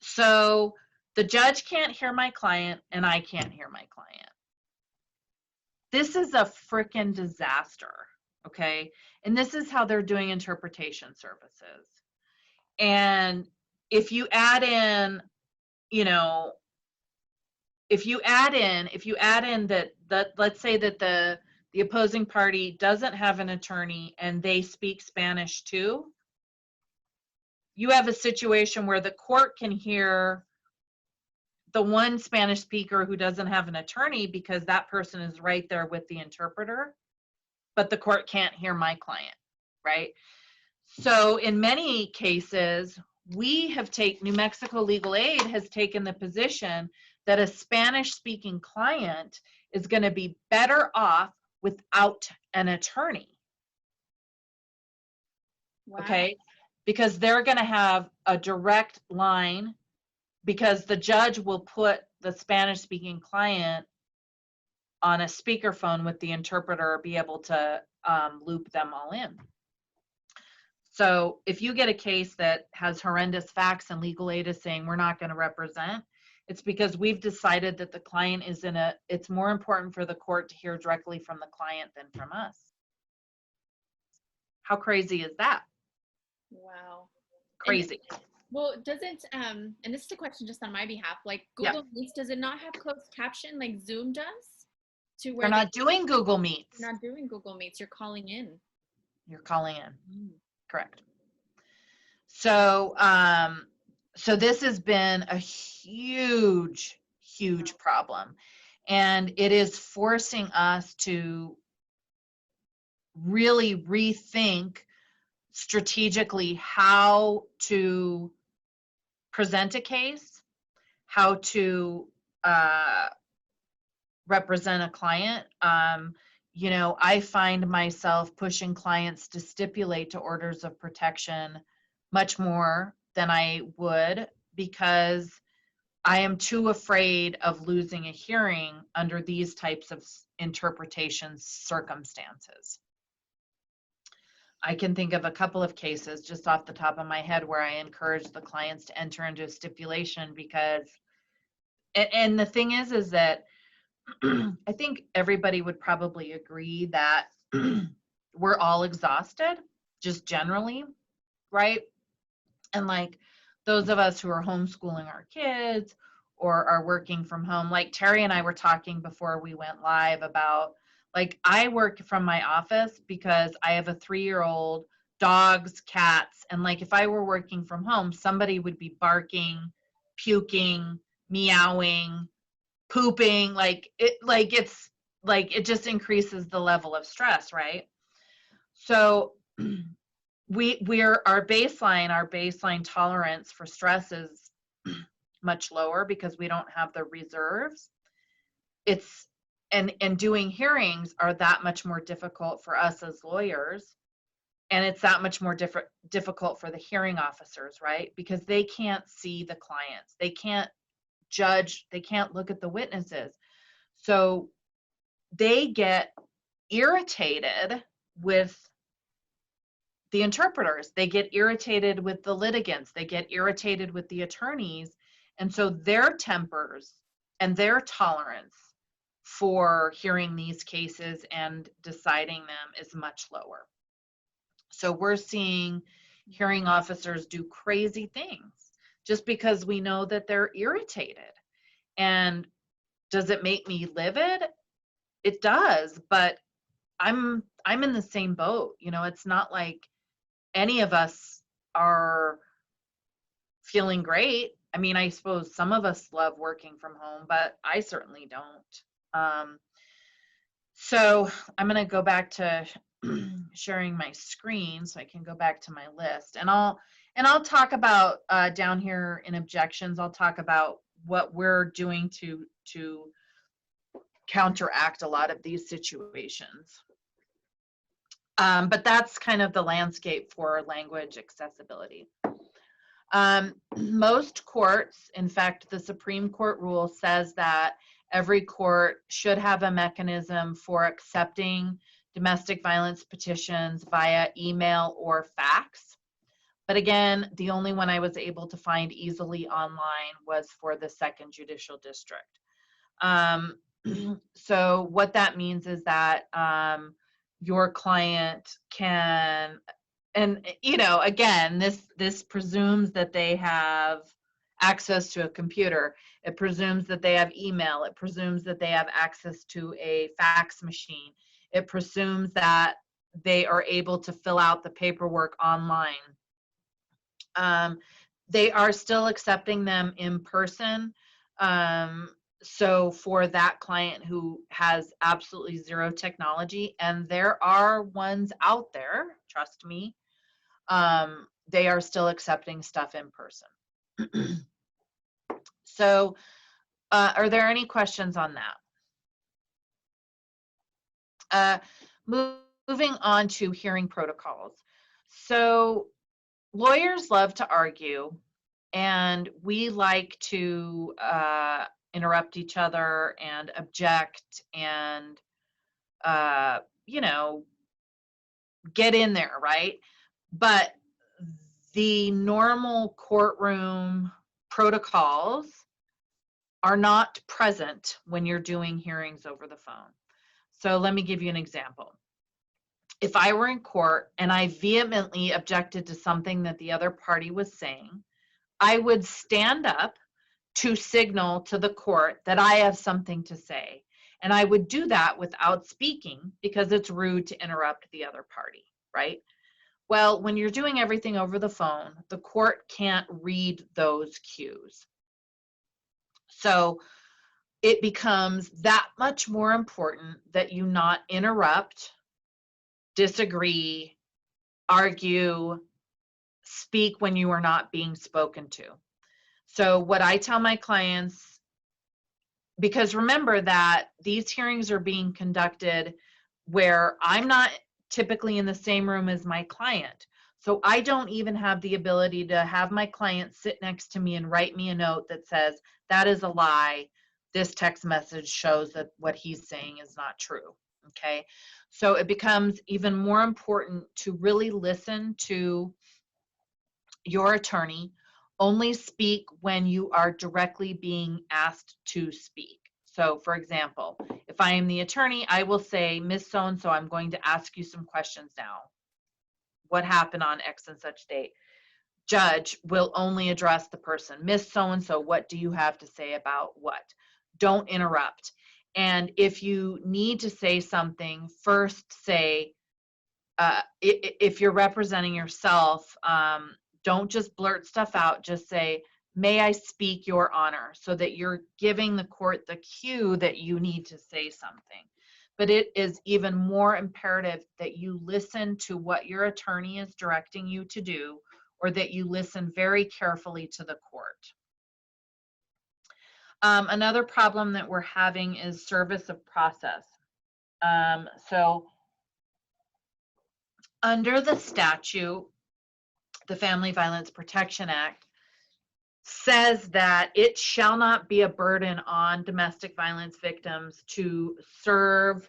So the judge can't hear my client, and I can't hear my client. This is a freaking disaster, okay? And this is how they're doing interpretation services. And if you add in, you know, if you add in that let's say that the opposing party doesn't have an attorney and they speak Spanish too, you have a situation where the court can hear the one Spanish speaker who doesn't have an attorney because that person is right there with the interpreter, but the court can't hear my client, right? So in many cases, New Mexico Legal Aid has taken the position that a Spanish-speaking client is going to be better off without an attorney. Wow. Okay, because they're going to have a direct line, because the judge will put the Spanish-speaking client on a speakerphone with the interpreter, be able to loop them all in. So if you get a case that has horrendous facts and legal aid is saying we're not going to represent, it's because we've decided that the client is it's more important for the court to hear directly from the client than from us. How crazy is that? Wow. Crazy. Well, doesn't, and this is a question just on my behalf, like Google Meets, does it not have closed caption like Zoom does? To where they're not doing Google Meets. You're not doing Google Meets, you're calling in. You're calling in. Correct. So, so this has been a huge problem, and it is forcing us to really rethink strategically how to present a case, how to represent a client. You know, I find myself pushing clients to stipulate to orders of protection much more than I would, because I am too afraid of losing a hearing under these types of interpretation circumstances. I can think of a couple of cases just off the top of my head where I encourage the clients to enter into a stipulation because, and the thing is that I think everybody would probably agree that we're all exhausted, just generally, right? And like those of us who are homeschooling our kids or are working from home, like Terry and I were talking before we went live about, like, I work from my office because I have a 3-year-old, dogs, cats, and like if I were working from home, somebody would be barking, puking, meowing, pooping, it just increases the level of stress, right? So our baseline tolerance for stress is much lower because we don't have the reserves. It's and doing hearings are that much more difficult for us as lawyers, and it's that much more difficult for the hearing officers, right? Because they can't see the clients, they can't judge, they can't look at the witnesses. So they get irritated with the interpreters, they get irritated with the litigants, they get irritated with the attorneys. And so their tempers and their tolerance for hearing these cases and deciding them is much lower. So we're seeing hearing officers do crazy things just because we know that they're irritated. And does it make me livid? It does, but I'm in the same boat. You know, it's not like any of us are feeling great. I mean, I suppose some of us love working from home, but I certainly don't. So I'm going to go back to sharing my screen so I can go back to my list, and I'll talk about down here in objections. I'll talk about what we're doing to counteract a lot of these situations. But that's kind of the landscape for language accessibility. Most courts, in fact, the Supreme Court rule says that every court should have a mechanism for accepting domestic violence petitions via email or fax. But again, the only one I was able to find easily online was for the 2nd Judicial District. So what that means is that your client can, and you know, again, this presumes that they have access to a computer. It presumes that they have email. It presumes that they have access to a fax machine. It presumes that they are able to fill out the paperwork online. They are still accepting them in person. So for that client who has absolutely zero technology, and there are ones out there, trust me, they are still accepting stuff in person. So are there any questions on that? Moving on to hearing protocols. So lawyers love to argue, and we like to interrupt each other and object and, you know, get in there, right? But the normal courtroom protocols are not present when you're doing hearings over the phone. So let me give you an example. If I were in court and I vehemently objected to something that the other party was saying, I would stand up to signal to the court that I have something to say. And I would do that without speaking because it's rude to interrupt the other party, right? Well, when you're doing everything over the phone, the court can't read those cues. So it becomes that much more important that you not interrupt, disagree, argue, speak when you are not being spoken to. So what I tell my clients, because remember that these hearings are being conducted where I'm not typically in the same room as my client. So I don't even have the ability to have my client sit next to me and write me a note that says, that is a lie. This text message shows that what he's saying is not true. Okay. So it becomes even more important to really listen to your attorney. Only speak when you are directly being asked to speak. So for example, if I am the attorney, I will say, Miss So-and-so, I'm going to ask you some questions now. What happened on X and such date? Judge will only address the person. Miss So-and-so, what do you have to say about what? Don't interrupt. And if you need to say something, first say, if you're representing yourself, don't just blurt stuff out. Just say, may I speak, Your Honor, so that you're giving the court the cue that you need to say something. But it is even more imperative that you listen to what your attorney is directing you to do, or that you listen very carefully to the court. Another problem that we're having is service of process. So under the statute, the Family Violence Protection Act says that it shall not be a burden on domestic violence victims to serve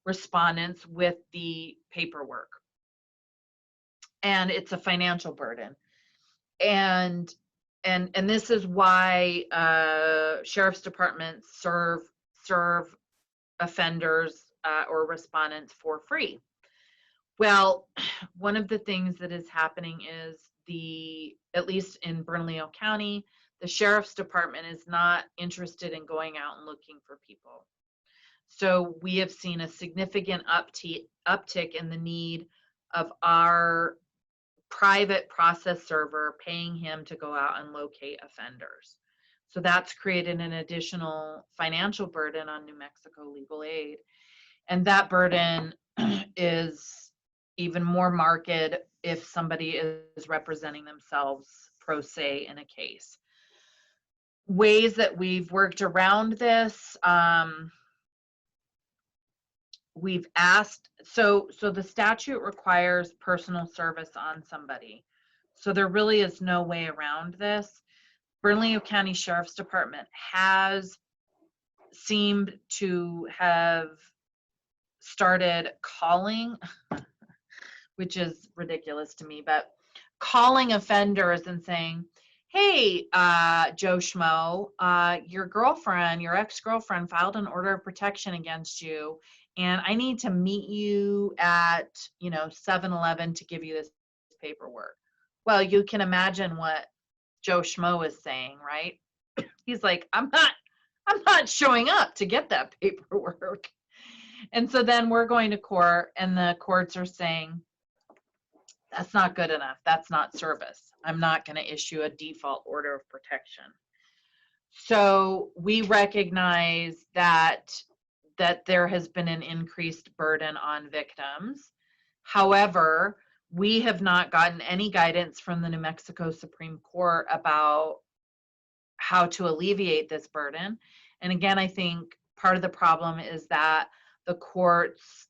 respondents with the paperwork. And it's a financial burden. And this is why sheriff's departments serve offenders or respondents for free. Well, one of the things that is happening is at least in Bernalillo County, the sheriff's department is not interested in going out and looking for people. So we have seen a significant uptick in the need of our private process server paying him to go out and locate offenders. So that's created an additional financial burden on New Mexico legal aid. And that burden is even more marked if somebody is representing themselves pro se in a case. Ways that we've worked around this, we've asked, so the statute requires personal service on somebody. So there really is no way around this. Bernalillo County Sheriff's Department has seemed to have started calling, which is ridiculous to me, but calling offenders and saying, hey, Joe Schmo, your girlfriend, your ex-girlfriend filed an order of protection against you, and I need to meet you at, 7-Eleven to give you this paperwork. Well, you can imagine what Joe Schmo is saying, right? He's like, I'm not showing up to get that paperwork. And so then we're going to court, and the courts are saying, that's not good enough. That's not service. I'm not going to issue a default order of protection. So we recognize that there has been an increased burden on victims. However, we have not gotten any guidance from the New Mexico Supreme Court about how to alleviate this burden. And again, I think part of the problem is that the courts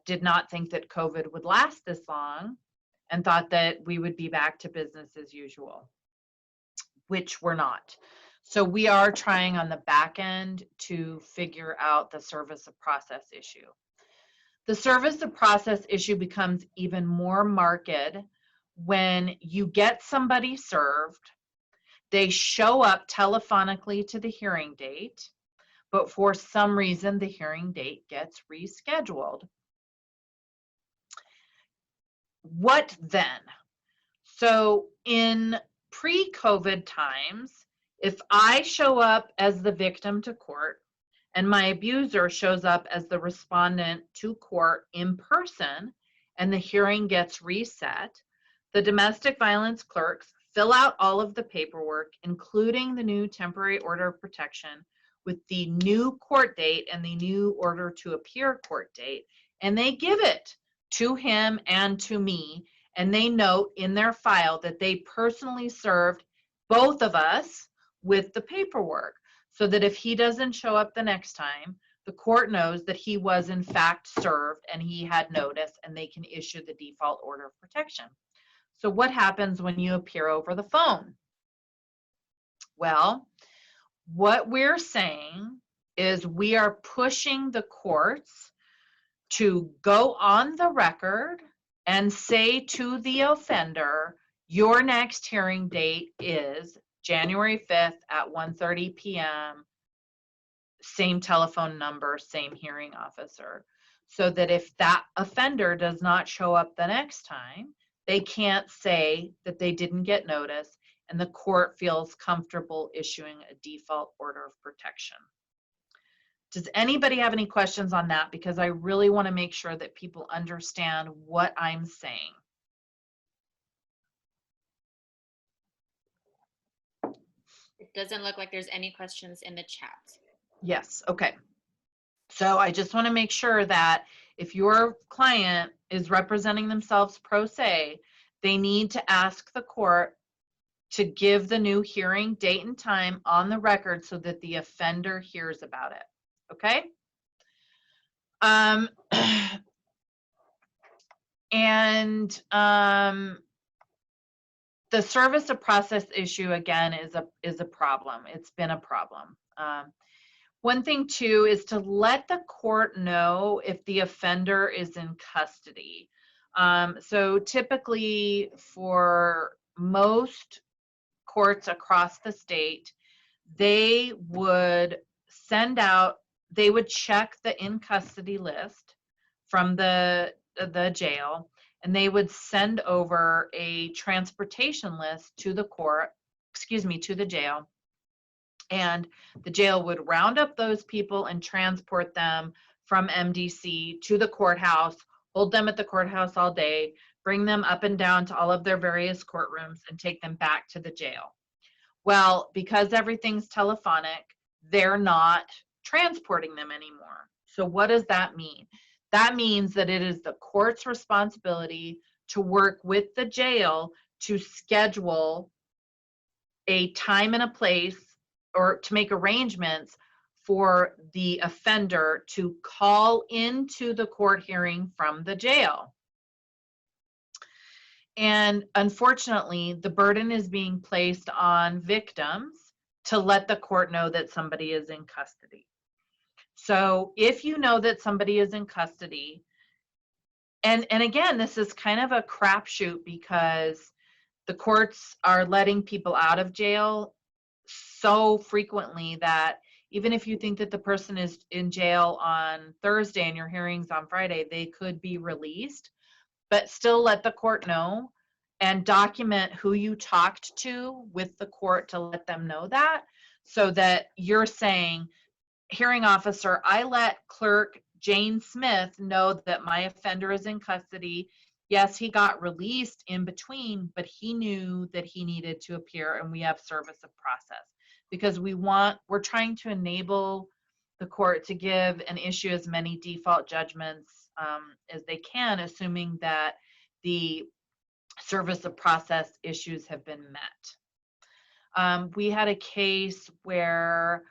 did not think that COVID would last this long and thought that we would be back to business as usual, which we're not. So we are trying on the back end to figure out the service of process issue. The service of process issue becomes even more marked when you get somebody served, they show up telephonically to the hearing date, but for some reason the hearing date gets rescheduled. What then? So in pre-COVID times, if I show up as the victim to court and my abuser shows up as the respondent to court in person, and the hearing gets reset, the domestic violence clerks fill out all of the paperwork, including the new temporary order of protection with the new court date and the new order to appear court date, and they give it to him and to me, and they note in their file that they personally served both of us with the paperwork, so that if he doesn't show up the next time, the court knows that he was in fact served and he had notice, and they can issue the default order of protection. So what happens when you appear over the phone? Well, what we're saying is we are pushing the courts to go on the record and say to the offender, your next hearing date is January 5th at 1:30 p.m., same telephone number, same hearing officer, so that if that offender does not show up the next time, they can't say that they didn't get notice, and the court feels comfortable issuing a default order of protection. Does anybody have any questions on that? Because I really want to make sure that people understand what I'm saying. It doesn't look like there's any questions in the chat. Yes, okay. So I just want to make sure that if your client is representing themselves pro se, they need to ask the court to give the new hearing date and time on the record so that the offender hears about it. Okay? The service of process issue, again, is a problem. It's been a problem. One thing too is to let the court know if the offender is in custody. So typically for most courts across the state, they would send out, they would check the in custody list from the jail, and they would send over a transportation list to the court, to the jail, and the jail would round up those people and transport them from MDC to the courthouse, hold them at the courthouse all day, bring them up and down to all of their various courtrooms, and take them back to the jail. Well, because everything's telephonic, they're not transporting them anymore. So what does that mean? That means that it is the court's responsibility to work with the jail to schedule a time and a place, or to make arrangements for the offender to call into the court hearing from the jail. And unfortunately, the burden is being placed on victims to let the court know that somebody is in custody. So if you know that somebody is in custody, and again, this is kind of a crapshoot because the courts are letting people out of jail so frequently that even if you think that the person is in jail on Thursday and your hearing's on Friday, they could be released. But still let the court know and document who you talked to with the court to let them know that, so that you're saying, hearing officer, I let clerk Jane Smith know that my offender is in custody. Yes, he got released in between, but he knew that he needed to appear, and we have service of process, because we're trying to enable the court to give and issue as many default judgments as they can, assuming that the service of process issues have been met. We had a case where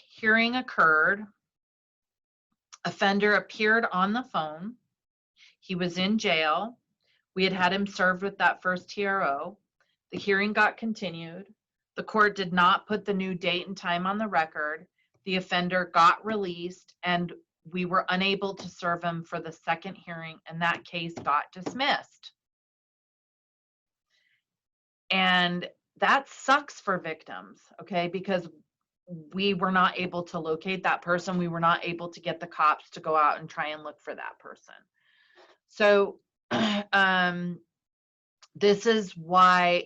hearing occurred, offender appeared on the phone, he was in jail, we had him served with that first TRO, the hearing got continued, the court did not put the new date and time on the record, the offender got released, and we were unable to serve him for the second hearing, and that case got dismissed. And that sucks for victims, okay, because we were not able to locate that person. We were not able to get the cops to go out and try and look for that person. So this is why,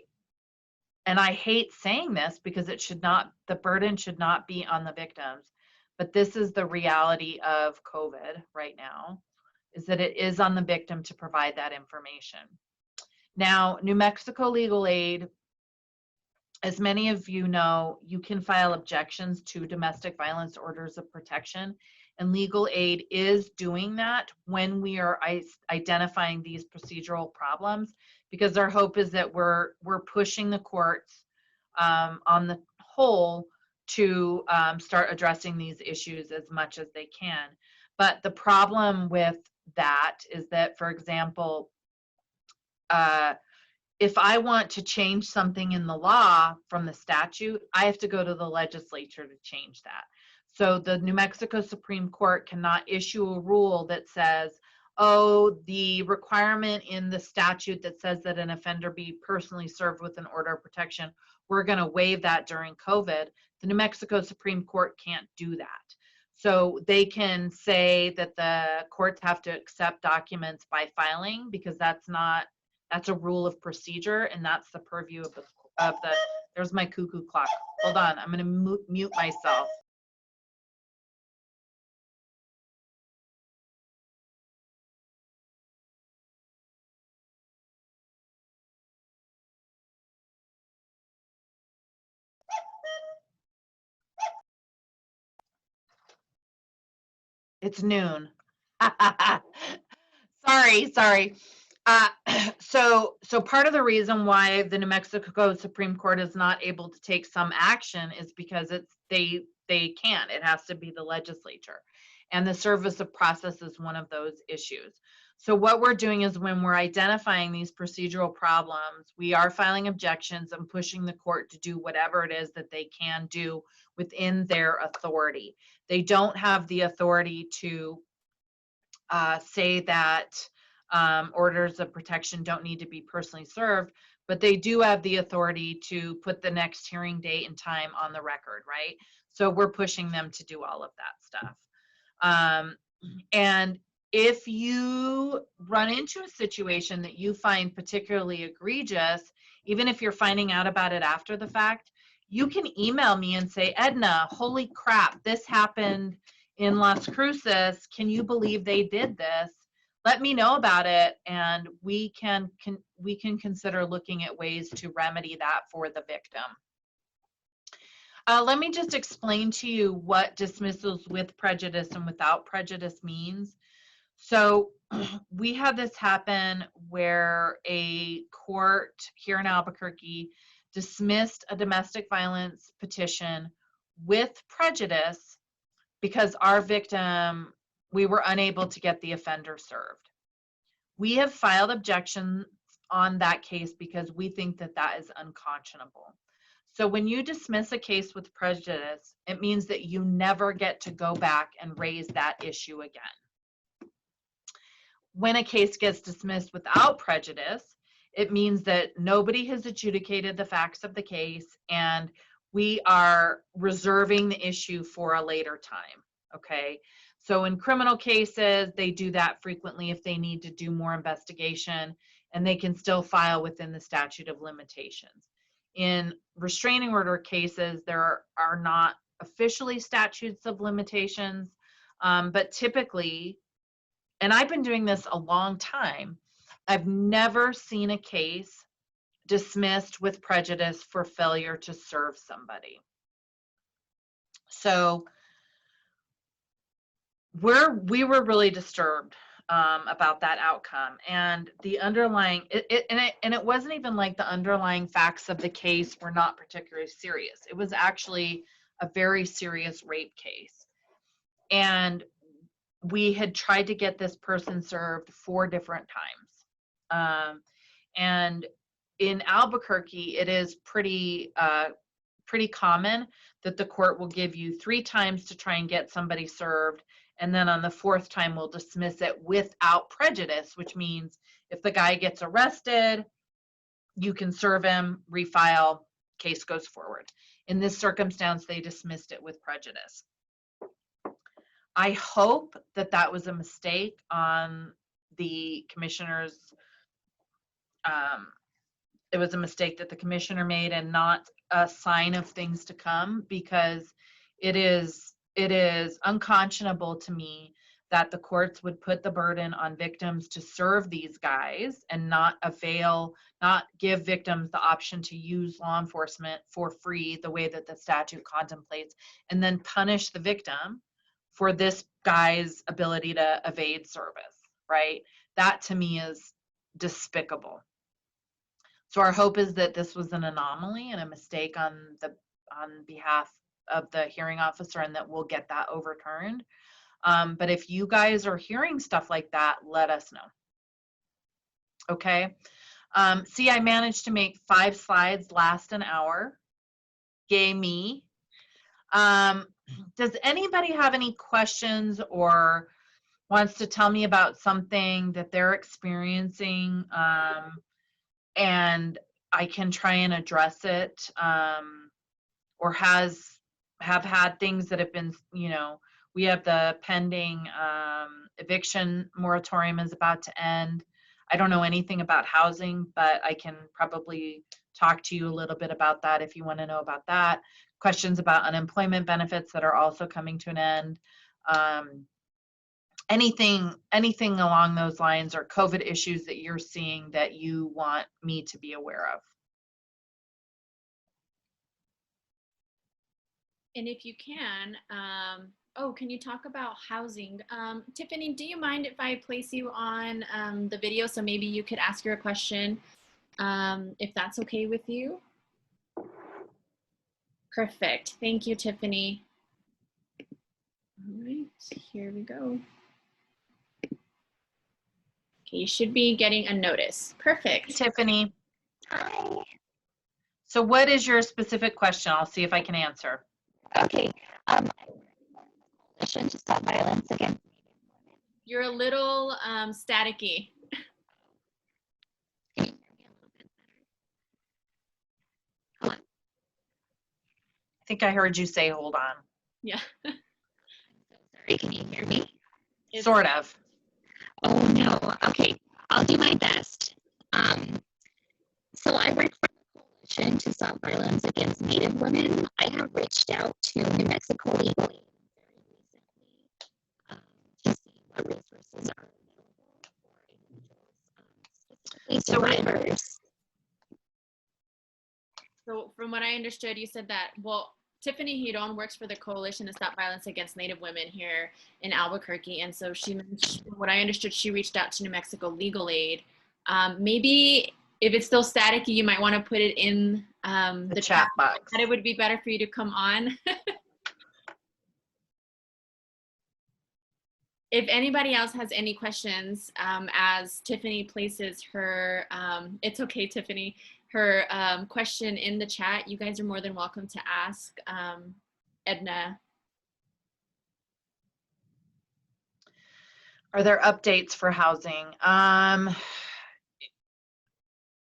and I hate saying this because it should not, the burden should not be on the victims, but this is the reality of COVID right now. is that it is on the victim to provide that information. Now, New Mexico legal aid, as many of you know, you can file objections to domestic violence orders of protection, and legal aid is doing that when we are identifying these procedural problems, because our hope is that we're pushing the courts on the whole to start addressing these issues as much as they can. But the problem with that is that, for example, if I want to change something in the law from the statute, I have to go to the legislature to change that. So the New Mexico Supreme Court cannot issue a rule that says, oh, the requirement in the statute that says that an offender be personally served with an order of protection, we're going to waive that during COVID. The New Mexico Supreme Court can't do that. So they can say that the courts have to accept documents by filing, because that's a rule of procedure, and that's the purview of the there's my cuckoo clock. Hold on, I'm going to mute myself. It's noon. Sorry. So part of the reason why the New Mexico Supreme Court is not able to take some action is because they can't. It has to be the legislature, and the service of process is one of those issues. So what we're doing is, when we're identifying these procedural problems, we are filing objections and pushing the court to do whatever it is that they can do within their authority. They don't have the authority to say that orders of protection don't need to be personally served, but they do have the authority to put the next hearing date and time on the record, right? So we're pushing them to do all of that stuff. And if you run into a situation that you find particularly egregious, even if you're finding out about it after the fact, you can email me and say, Edna, holy crap, this happened in Las Cruces. Can you believe they did this? Let me know about it, and we can consider looking at ways to remedy that for the victim. Let me just explain to you what dismissals with prejudice and without prejudice means. So we had this happen where a court here in Albuquerque dismissed a domestic violence petition with prejudice because our victim, we were unable to get the offender served. We have filed objections on that case because we think that that is unconscionable. So when you dismiss a case with prejudice, it means that you never get to go back and raise that issue again. When a case gets dismissed without prejudice, it means that nobody has adjudicated the facts of the case, and we are reserving the issue for a later time, okay? So in criminal cases, they do that frequently if they need to do more investigation, and they can still file within the statute of limitations. In restraining order cases, there are not officially statutes of limitations, but typically, and I've been doing this a long time, I've never seen a case dismissed with prejudice for failure to serve somebody. So we were really disturbed about that outcome, and the underlying it wasn't even like the underlying facts of the case were not particularly serious. It was actually a very serious rape case, and we had tried to get this person served 4 different times. And in Albuquerque, it is pretty common that the court will give you 3 times to try and get somebody served, and then on the 4th time we'll dismiss it without prejudice, which means if the guy gets arrested, you can serve him, refile, case goes forward. In this circumstance, they dismissed it with prejudice. I hope that that was a mistake on the commissioner's, it was a mistake that the commissioner made and not a sign of things to come, because it is unconscionable to me that the courts would put the burden on victims to serve these guys and not give victims the option to use law enforcement for free the way that the statute contemplates, and then punish the victim for this guy's ability to evade service, right? That to me is despicable. So our hope is that this was an anomaly and a mistake on behalf of the hearing officer, and that we'll get that overturned. But if you guys are hearing stuff like that, let us know. Okay. See, I managed to make 5 slides last an hour. Yay me. Does anybody have any questions or wants to tell me about something that they're experiencing, and I can try and address it, or have had things that have been, we have the pending eviction moratorium is about to end. I don't know anything about housing, but I can probably talk to you a little bit about that if you want to know about that. Questions about unemployment benefits that are also coming to an end. Anything along those lines, or COVID issues that you're seeing that you want me to be aware of. And if you can, can you talk about housing? Tiffany, do you mind if I place you on the video so maybe you could ask your question, if that's okay with you? Perfect. Thank you, Tiffany. All right, here we go. Okay, you should be getting a notice. Perfect. Tiffany. Hi. So what is your specific question? I'll see if I can answer. Okay. Coalition to stop violence against women. You're a little staticky. Can you hear me a little bit better? Hello? I think I heard you say, hold on. Yeah. I'm so sorry. Can you hear me? Sort of. Oh no. Okay. I'll do my best. So I work for the Coalition to Stop Violence Against Native Women. I have reached out to New Mexico Legal Aid very recently to see what resources are available for individuals, specifically survivors. So from what I understood, you said that, well, Tiffany Hidon works for the Coalition to Stop Violence Against Native Women here in Albuquerque. And so what I understood, she reached out to New Mexico Legal Aid. Maybe if it's still staticky, you might want to put it in the chat box. That it would be better for you to come on. If anybody else has any questions, as Tiffany places her, it's okay, Tiffany, her question in the chat, you guys are more than welcome to ask Edna. Are there updates for housing?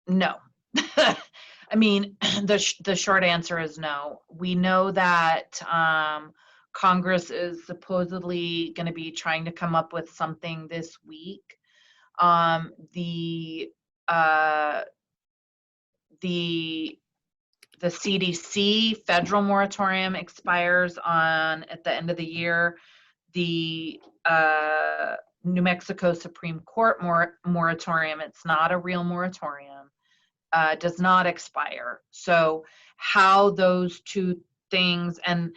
No. I mean, the short answer is no. We know that Congress is supposedly going to be trying to come up with something this week. The CDC federal moratorium expires at the end of the year. The New Mexico Supreme Court moratorium, it's not a real moratorium, does not expire. So how those two things, and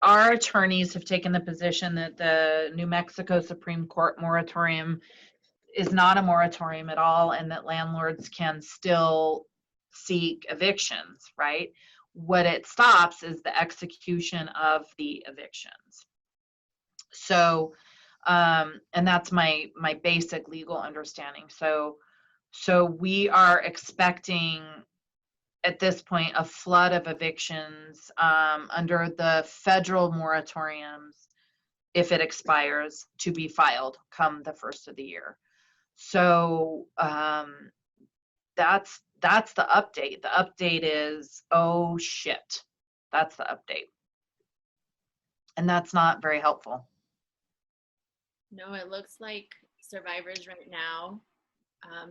our attorneys have taken the position that the New Mexico Supreme Court moratorium is not a moratorium at all, and that landlords can still seek evictions, right? What it stops is the execution of the evictions. So, and that's my basic legal understanding. So we are expecting at this point a flood of evictions under the federal moratoriums, if it expires, to be filed come the first of the year. So that's the update. The update is, oh shit, that's the update. And that's not very helpful. No, it looks like survivors right now,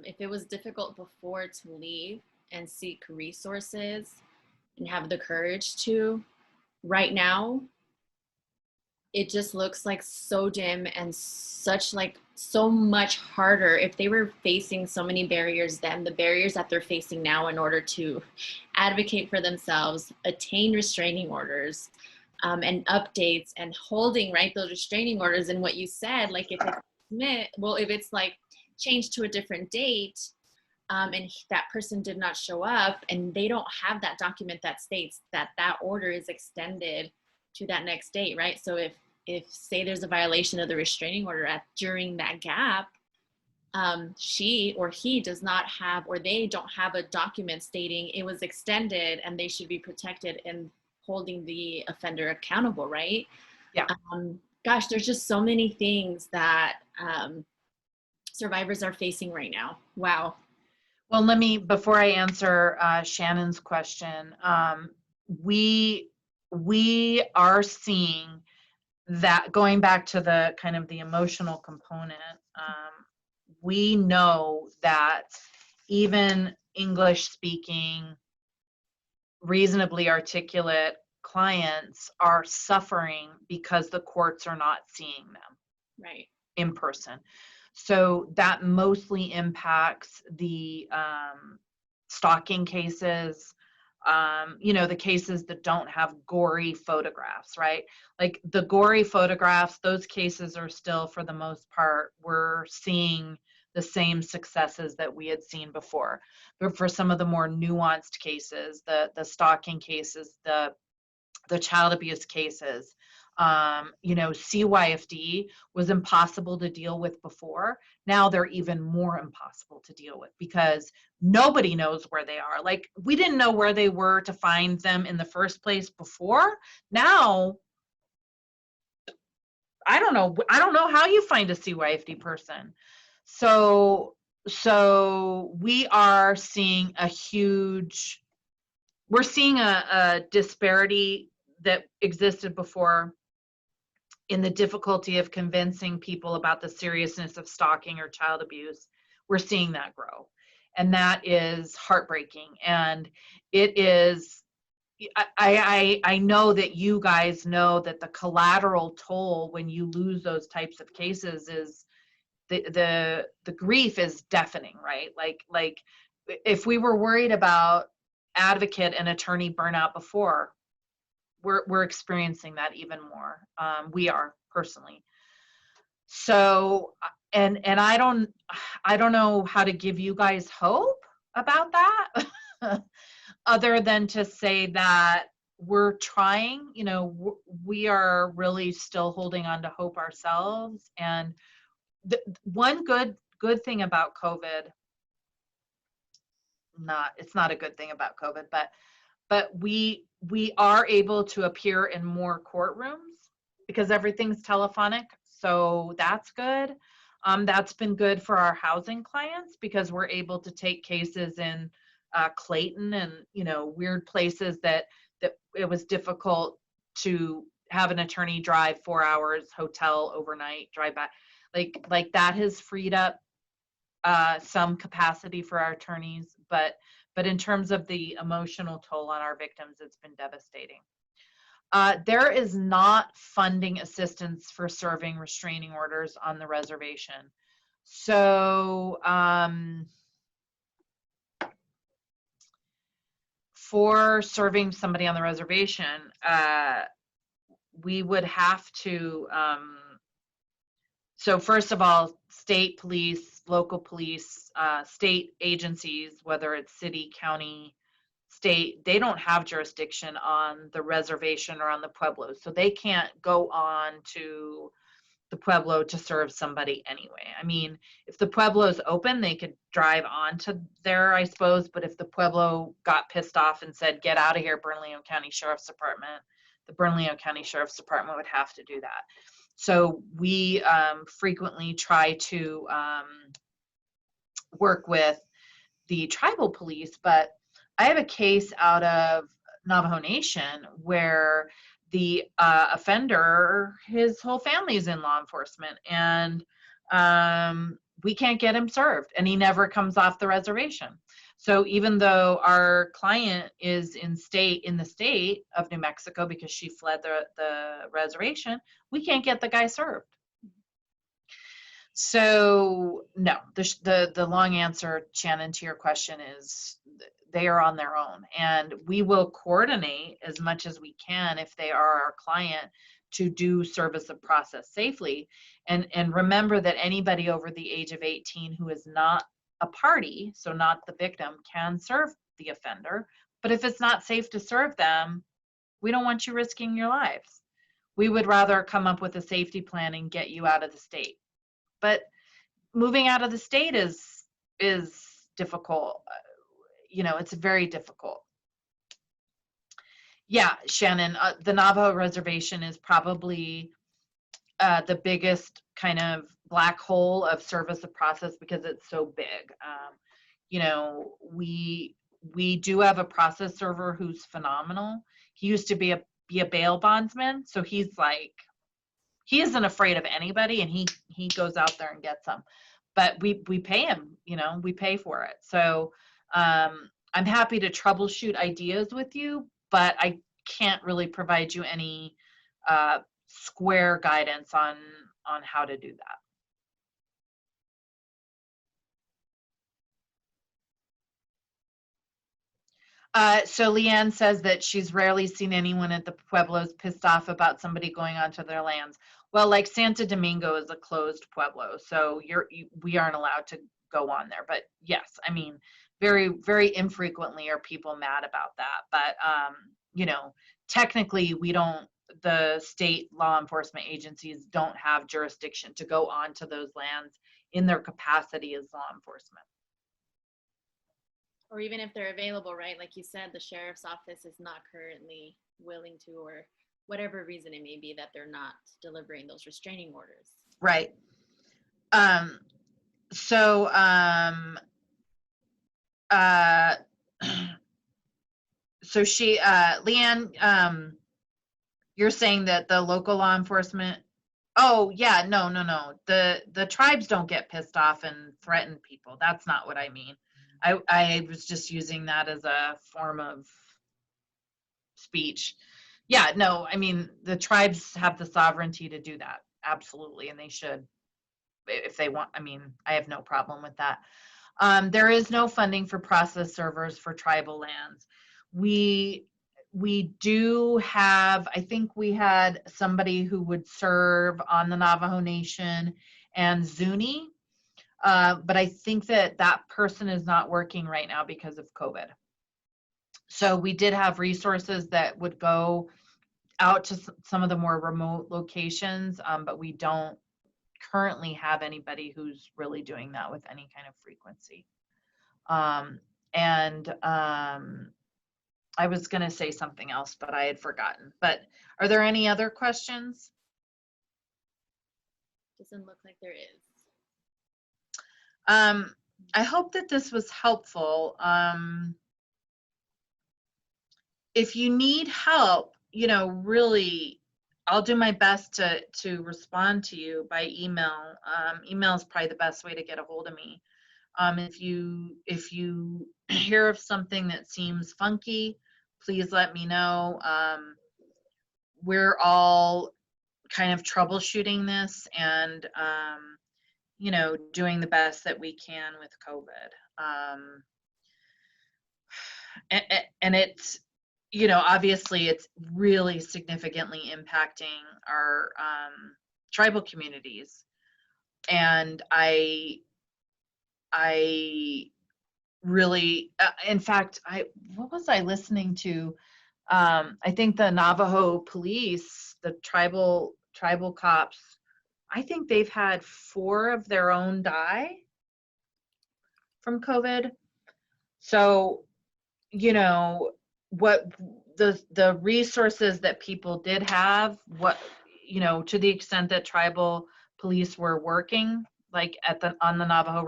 if it was difficult before to leave and seek resources and have the courage to, right now, it just looks like so dim and such like so much harder. If they were facing so many barriers then, the barriers that they're facing now in order to advocate for themselves, attain restraining orders, and updates and holding, right, those restraining orders. And what you said, like if if it's like changed to a different date, and that person did not show up and they don't have that document that states that that order is extended to that next date, right? So if say there's a violation of the restraining order during that gap, she or he does not have, or they don't have a document stating it was extended, and they should be protected in holding the offender accountable, right? Yeah. Gosh, there's just so many things that survivors are facing right now. Wow. Well, before I answer Shannon's question, we are seeing that, going back to the kind of the emotional component, we know that even English speaking, reasonably articulate clients are suffering because the courts are not seeing them Right. in person. So that mostly impacts the stalking cases, the cases that don't have gory photographs, right? Like the gory photographs, those cases are still, for the most part, we're seeing the same successes that we had seen before. But for some of the more nuanced cases, the stalking cases, the child abuse cases, CYFD was impossible to deal with before. Now they're even more impossible to deal with because nobody knows where they are. Like, we didn't know where they were to find them in the first place before. Now, I don't know how you find a CYFD person. So we are seeing a disparity that existed before in the difficulty of convincing people about the seriousness of stalking or child abuse. We're seeing that grow. And that is heartbreaking. And it is, I know that you guys know that the collateral toll when you lose those types of cases is the grief is deafening, right? Like if we were worried about advocate and attorney burnout before, we're experiencing that even more. We are, personally. So, and I don't know how to give you guys hope about that other than to say that we're trying, we are really still holding on to hope ourselves. And one good thing about COVID, it's not a good thing about COVID, but we are able to appear in more courtrooms because everything's telephonic. So that's good. That's been good for our housing clients because we're able to take cases in Clayton and, weird places that it was difficult to have an attorney drive 4 hours, hotel overnight, drive back. Like that has freed up some capacity for our attorneys, but in terms of the emotional toll on our victims, it's been devastating. There is not funding assistance for serving restraining orders on the reservation. So for serving somebody on the reservation, we would have to, so first of all, state police, local police, state agencies, whether it's city, county, state, they don't have jurisdiction on the reservation or on the pueblo. So they can't go on to the pueblo to serve somebody anyway. I mean, if the pueblo's open, they could drive on to there, I suppose. But if the pueblo got pissed off and said, get out of here, Bernalillo County Sheriff's Department, the Bernalillo County Sheriff's Department would have to do that. So we frequently try to work with the tribal police, but I have a case out of Navajo Nation where the offender, his whole family is in law enforcement, and we can't get him served, and he never comes off the reservation. So even though our client is in the state of New Mexico because she fled the reservation, we can't get the guy served. So no, the long answer, Shannon, to your question is they are on their own, and we will coordinate as much as we can if they are our client to do service of process safely. And remember that anybody over the age of 18 who is not a party, so not the victim, can serve the offender. But if it's not safe to serve them, we don't want you risking your lives. We would rather come up with a safety plan and get you out of the state. But moving out of the state is difficult. You know, it's very difficult. Yeah, Shannon, the Navajo reservation is probably the biggest kind of black hole of service of process because it's so big. You know, we do have a process server who's phenomenal. He used to be a bail bondsman, so he's like, he isn't afraid of anybody, and he goes out there and gets them. But we pay him, you know, we pay for it. So I'm happy to troubleshoot ideas with you, but I can't really provide you any square guidance on how to do that. So Leanne says that she's rarely seen anyone at the Pueblos pissed off about somebody going onto their lands. Well, like Santo Domingo is a closed Pueblo, so we aren't allowed to go on there. But yes, I mean, very, very infrequently are people mad about that. But you know, technically the state law enforcement agencies don't have jurisdiction to go onto those lands in their capacity as law enforcement. Or even if they're available, right? Like you said, the sheriff's office is not currently willing to, or whatever reason it may be, that they're not delivering those restraining orders. Right. So she, Leanne, you're saying that the local law enforcement, oh yeah, no. The tribes don't get pissed off and threaten people. That's not what I mean. I was just using that as a form of speech. Yeah, no, I mean, the tribes have the sovereignty to do that. Absolutely. And they should, if they want. I mean, I have no problem with that. There is no funding for process servers for tribal lands. We do have, I think we had somebody who would serve on the Navajo Nation and Zuni, but I think that person is not working right now because of COVID. So we did have resources that would go out to some of the more remote locations, but we don't currently have anybody who's really doing that with any kind of frequency. I was going to say something else, but I had forgotten. But are there any other questions? Doesn't look like there is. I hope that this was helpful. If you need help, you know, really, I'll do my best to respond to you by email. Email is probably the best way to get a hold of me. If you hear of something that seems funky, please let me know. We're all kind of troubleshooting this and you know, doing the best that we can with COVID. And it's, you know, obviously it's really significantly impacting our tribal communities. And I really, in fact, what was I listening to? I think the Navajo police, the tribal cops, I think they've had 4 of their own die from COVID. So, you know, what the resources that people did have, what, you know, to the extent that tribal police were working, like on the Navajo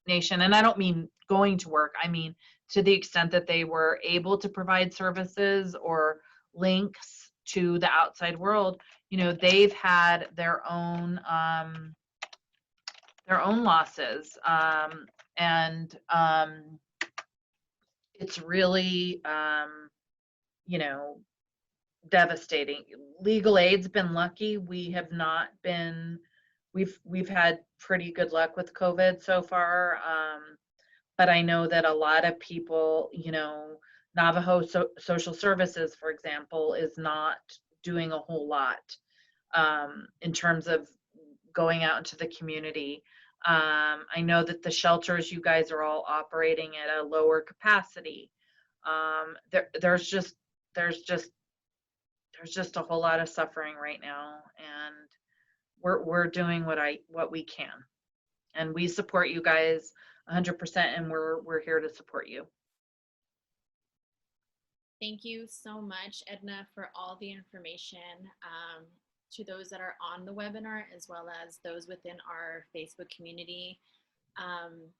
Nation, and I don't mean going to work, I mean to the extent that they were able to provide services or links to the outside world, you know, they've had their own losses. it's really, you know, devastating. Legal aid's been lucky. We have not been, we've had pretty good luck with COVID so far. But I know that a lot of people, you know, Navajo Social Services, for example, is not doing a whole lot in terms of going out into the community. I know that the shelters, you guys are all operating at a lower capacity. There's just a whole lot of suffering right now, and we're doing what we can, and we support you guys 100%, and we're here to support you. Thank you so much, Edna, for all the information. To those that are on the webinar, as well as those within our Facebook community,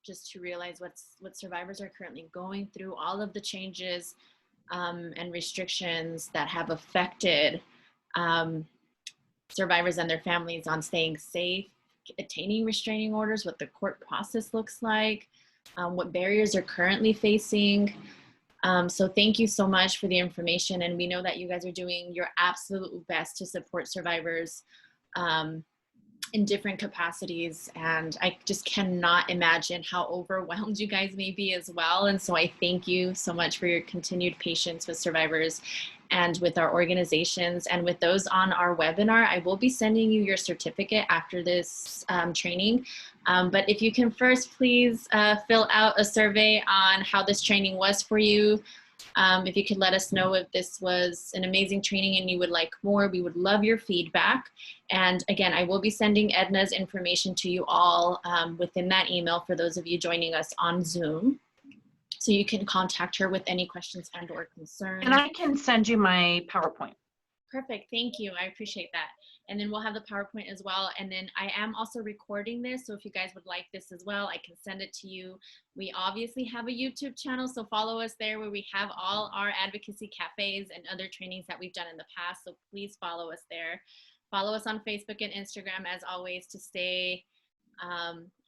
just to realize what survivors are currently going through, all of the changes and restrictions that have affected survivors and their families on staying safe, attaining restraining orders, what the court process looks like, what barriers are currently facing. So thank you so much for the information, and we know that you guys are doing your absolute best to support survivors in different capacities, and I just cannot imagine how overwhelmed you guys may be as well. And so I thank you so much for your continued patience with survivors and with our organizations. And with those on our webinar, I will be sending you your certificate after this training. But if you can first please fill out a survey on how this training was for you. If you could let us know if this was an amazing training and you would like more, we would love your feedback. And again, I will be sending Edna's information to you all within that email for those of you joining us on Zoom. So you can contact her with any questions and or concerns. And I can send you my PowerPoint. Perfect, thank you, I appreciate that. And then we'll have the PowerPoint as well. And then I am also recording this, so if you guys would like this as well, I can send it to you. We obviously have a YouTube channel, so follow us there where we have all our advocacy cafes and other trainings that we've done in the past, so please follow us there. Follow us on Facebook and Instagram as always to stay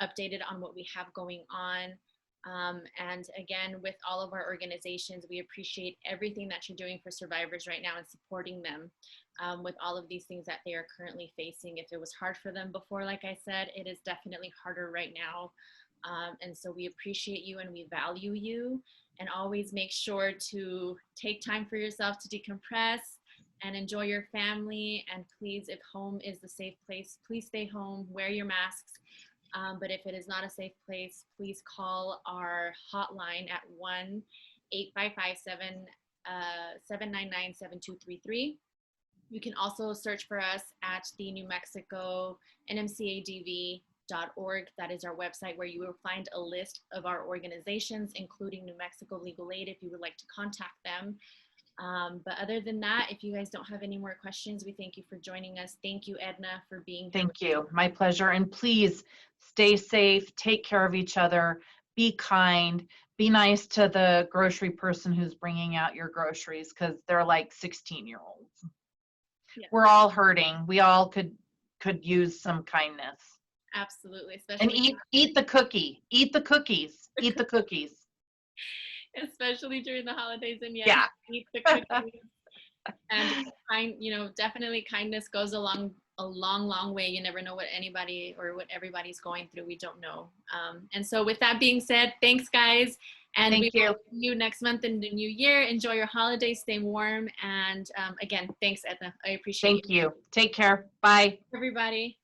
updated on what we have going on. And again, with all of our organizations, we appreciate everything that you're doing for survivors right now and supporting them with all of these things that they are currently facing. If it was hard for them before, like I said, it is definitely harder right now. And so we appreciate you and we value you, and always make sure to take time for yourself to decompress and enjoy your family. And please, if home is the safe place, please stay home, wear your masks. But if it is not a safe place, please call our hotline at 1-855-799-7233. You can also search for us at the New Mexico NMCADV.org. That is our website where you will find a list of our organizations, including New Mexico Legal Aid, if you would like to contact them. But other than that, if you guys don't have any more questions, we thank you for joining us. Thank you, Edna, for being here. Thank you. My pleasure. And please stay safe, take care of each other, be kind, be nice to the grocery person who's bringing out your groceries, because they're like 16-year-olds. Yeah. We're all hurting. We all could use some kindness. Absolutely. Especially and eat the cookie. Eat the cookies. Eat the cookies. Especially during the holidays, and yeah. Eat the cookies. And definitely kindness goes a long way. You never know what anybody or what everybody's going through. We don't know. And so with that being said, thanks guys. And we will see you next month in the new year. Enjoy your holidays, stay warm. And again, thanks Edna. I appreciate it. Thank you. Take care. Bye. Everybody.